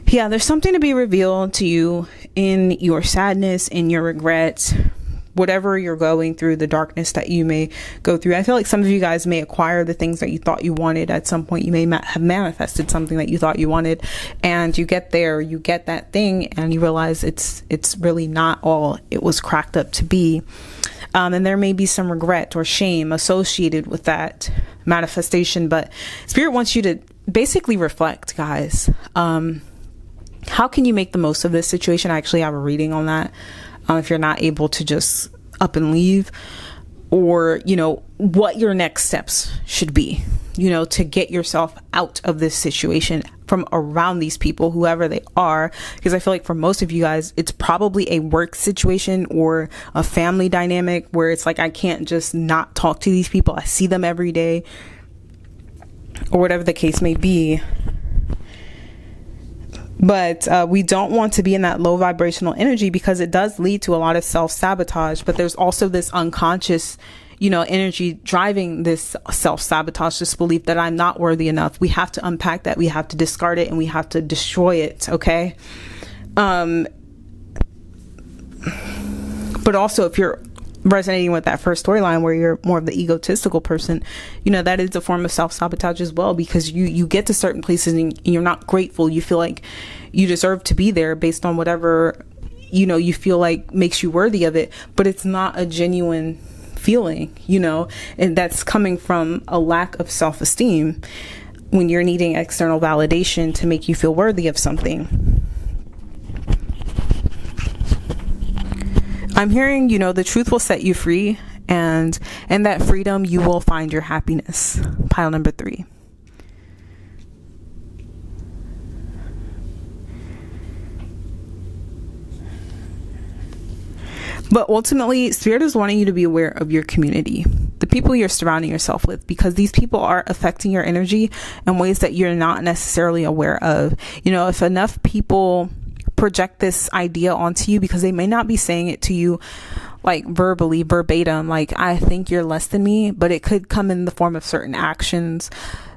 Yeah, there's something to be revealed to you in your sadness, in your regrets, whatever you're going through, the darkness that you may go through. I feel like some of you guys may acquire the things that you thought you wanted at some point. You may have manifested something that you thought you wanted, and you get there, you get that thing, and you realize it's really not all it was cracked up to be. And there may be some regret or shame associated with that manifestation, but Spirit wants you to basically reflect, guys. How can you make the most of this situation? I actually have a reading on that. If you're not able to just up and leave, or, you know, what your next steps should be, you know, to get yourself out of this situation, from around these people, whoever they are. Because I feel like for most of you guys, it's probably a work situation or a family dynamic where it's like, I can't just not talk to these people. I see them every day, or whatever the case may be. But we don't want to be in that low vibrational energy, because it does lead to a lot of self-sabotage. But there's also this unconscious, you know, energy driving this self-sabotage, this belief that I'm not worthy enough. We have to unpack that. We have to discard it, and we have to destroy it. Okay. But also, if you're resonating with that first storyline where you're more of the egotistical person, you know, that is a form of self-sabotage as well, because you get to certain places and you're not grateful. You feel like you deserve to be there based on whatever, you know, you feel like makes you worthy of it, but it's not a genuine feeling, you know, and that's coming from a lack of self-esteem when you're needing external validation to make you feel worthy of something. I'm hearing, you know, the truth will set you free, and in that freedom, you will find your happiness. Pile number 3. But ultimately, Spirit is wanting you to be aware of your community, the people you're surrounding yourself with, because these people are affecting your energy in ways that you're not necessarily aware of. You know, if enough people project this idea onto you, because they may not be saying it to you like verbally, verbatim, like, I think you're less than me, but it could come in the form of certain actions,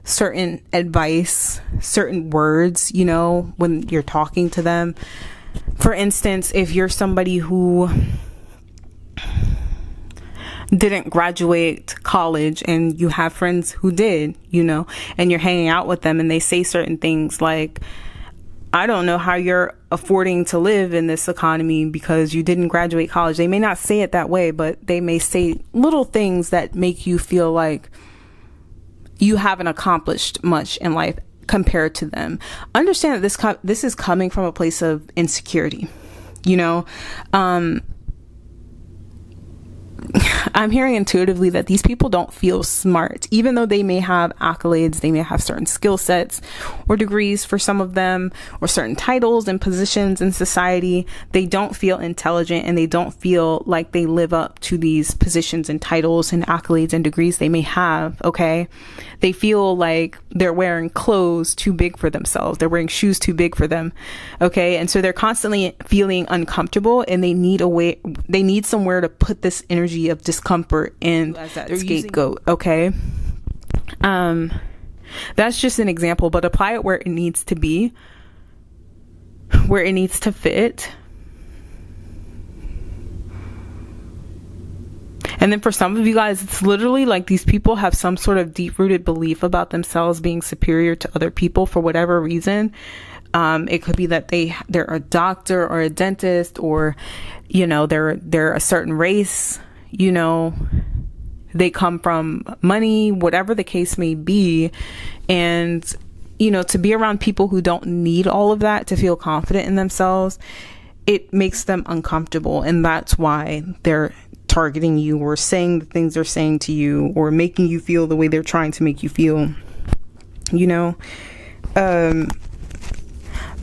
certain advice, certain words, you know, when you're talking to them. For instance, if you're somebody who didn't graduate college and you have friends who did, you know, and you're hanging out with them, and they say certain things like, I don't know how you're affording to live in this economy because you didn't graduate college. They may not say it that way, but they may say little things that make you feel like you haven't accomplished much in life compared to them. Understand that this is coming from a place of insecurity, you know. I'm hearing intuitively that these people don't feel smart, even though they may have accolades, they may have certain skill sets or degrees for some of them, or certain titles and positions in society. They don't feel intelligent, and they don't feel like they live up to these positions and titles and accolades and degrees they may have. Okay. They feel like they're wearing clothes too big for themselves. They're wearing shoes too big for them. Okay. And so they're constantly feeling uncomfortable, and they need somewhere to put this energy of discomfort in as that scapegoat. Okay. That's just an example, but apply it where it needs to be, where it needs to fit. And then for some of you guys, it's literally like these people have some sort of deep-rooted belief about themselves being superior to other people for whatever reason. It could be that they're a doctor or a dentist, or, you know, they're a certain race, you know, they come from money, whatever the case may be. And, you know, to be around people who don't need all of that to feel confident in themselves, it makes them uncomfortable. And that's why they're targeting you, or saying the things they're saying to you, or making you feel the way they're trying to make you feel, you know.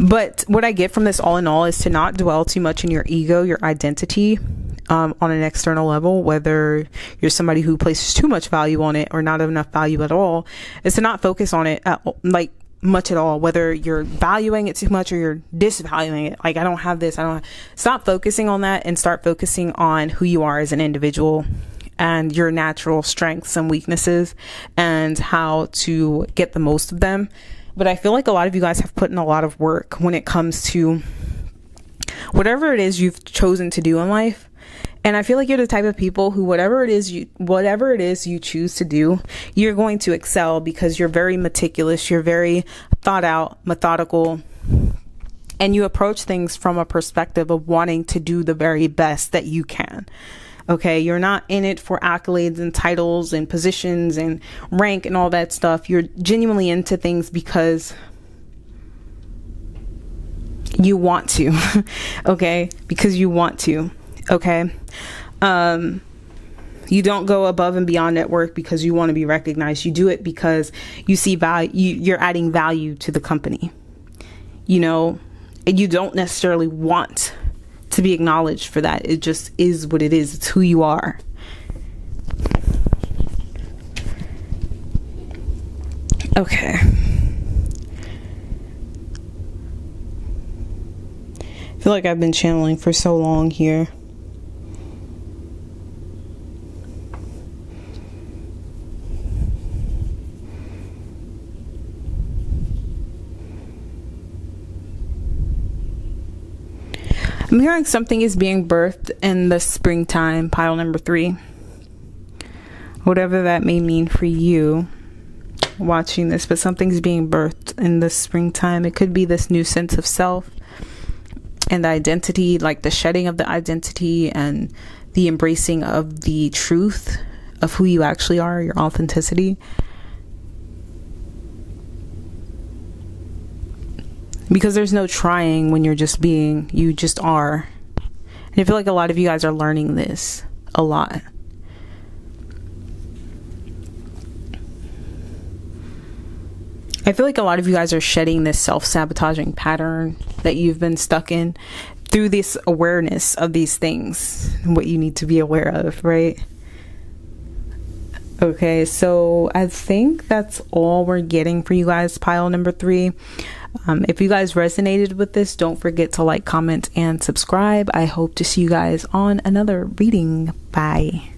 But what I get from this all in all is to not dwell too much in your ego, your identity, on an external level, whether you're somebody who places too much value on it or not enough value at all, is to not focus on it much at all, whether you're valuing it too much or you're disvaluing it. Like, I don't have this, stop focusing on that, and start focusing on who you are as an individual, and your natural strengths and weaknesses, and how to get the most of them. But I feel like a lot of you guys have put in a lot of work when it comes to whatever it is you've chosen to do in life. And I feel like you're the type of people who, whatever it is you choose to do, you're going to excel, because you're very meticulous, you're very thought out, methodical, and you approach things from a perspective of wanting to do the very best that you can. Okay, you're not in it for accolades and titles and positions and rank and all that stuff. You're genuinely into things because you want to. Okay, because you want to. Okay. You don't go above and beyond at work because you want to be recognized. You do it because you see value. You're adding value to the company. You know, and you don't necessarily want to be acknowledged for that. It just is what it is. It's who you are. Okay. I feel like I've been channeling for so long here. I'm hearing something is being birthed in the springtime, pile number 3. Whatever that may mean for you watching this, but something's being birthed in the springtime. It could be this new sense of self and the identity, like the shedding of the identity and the embracing of the truth of who you actually are, your authenticity. Because there's no trying when you're just being, you just are. And I feel like a lot of you guys are learning this a lot. I feel like a lot of you guys are shedding this self-sabotaging pattern that you've been stuck in through this awareness of these things, what you need to be aware of, right? Okay, so I think that's all we're getting for you guys, pile number 3. If you guys resonated with this, don't forget to like, comment, and subscribe. I hope to see you guys on another reading. Bye.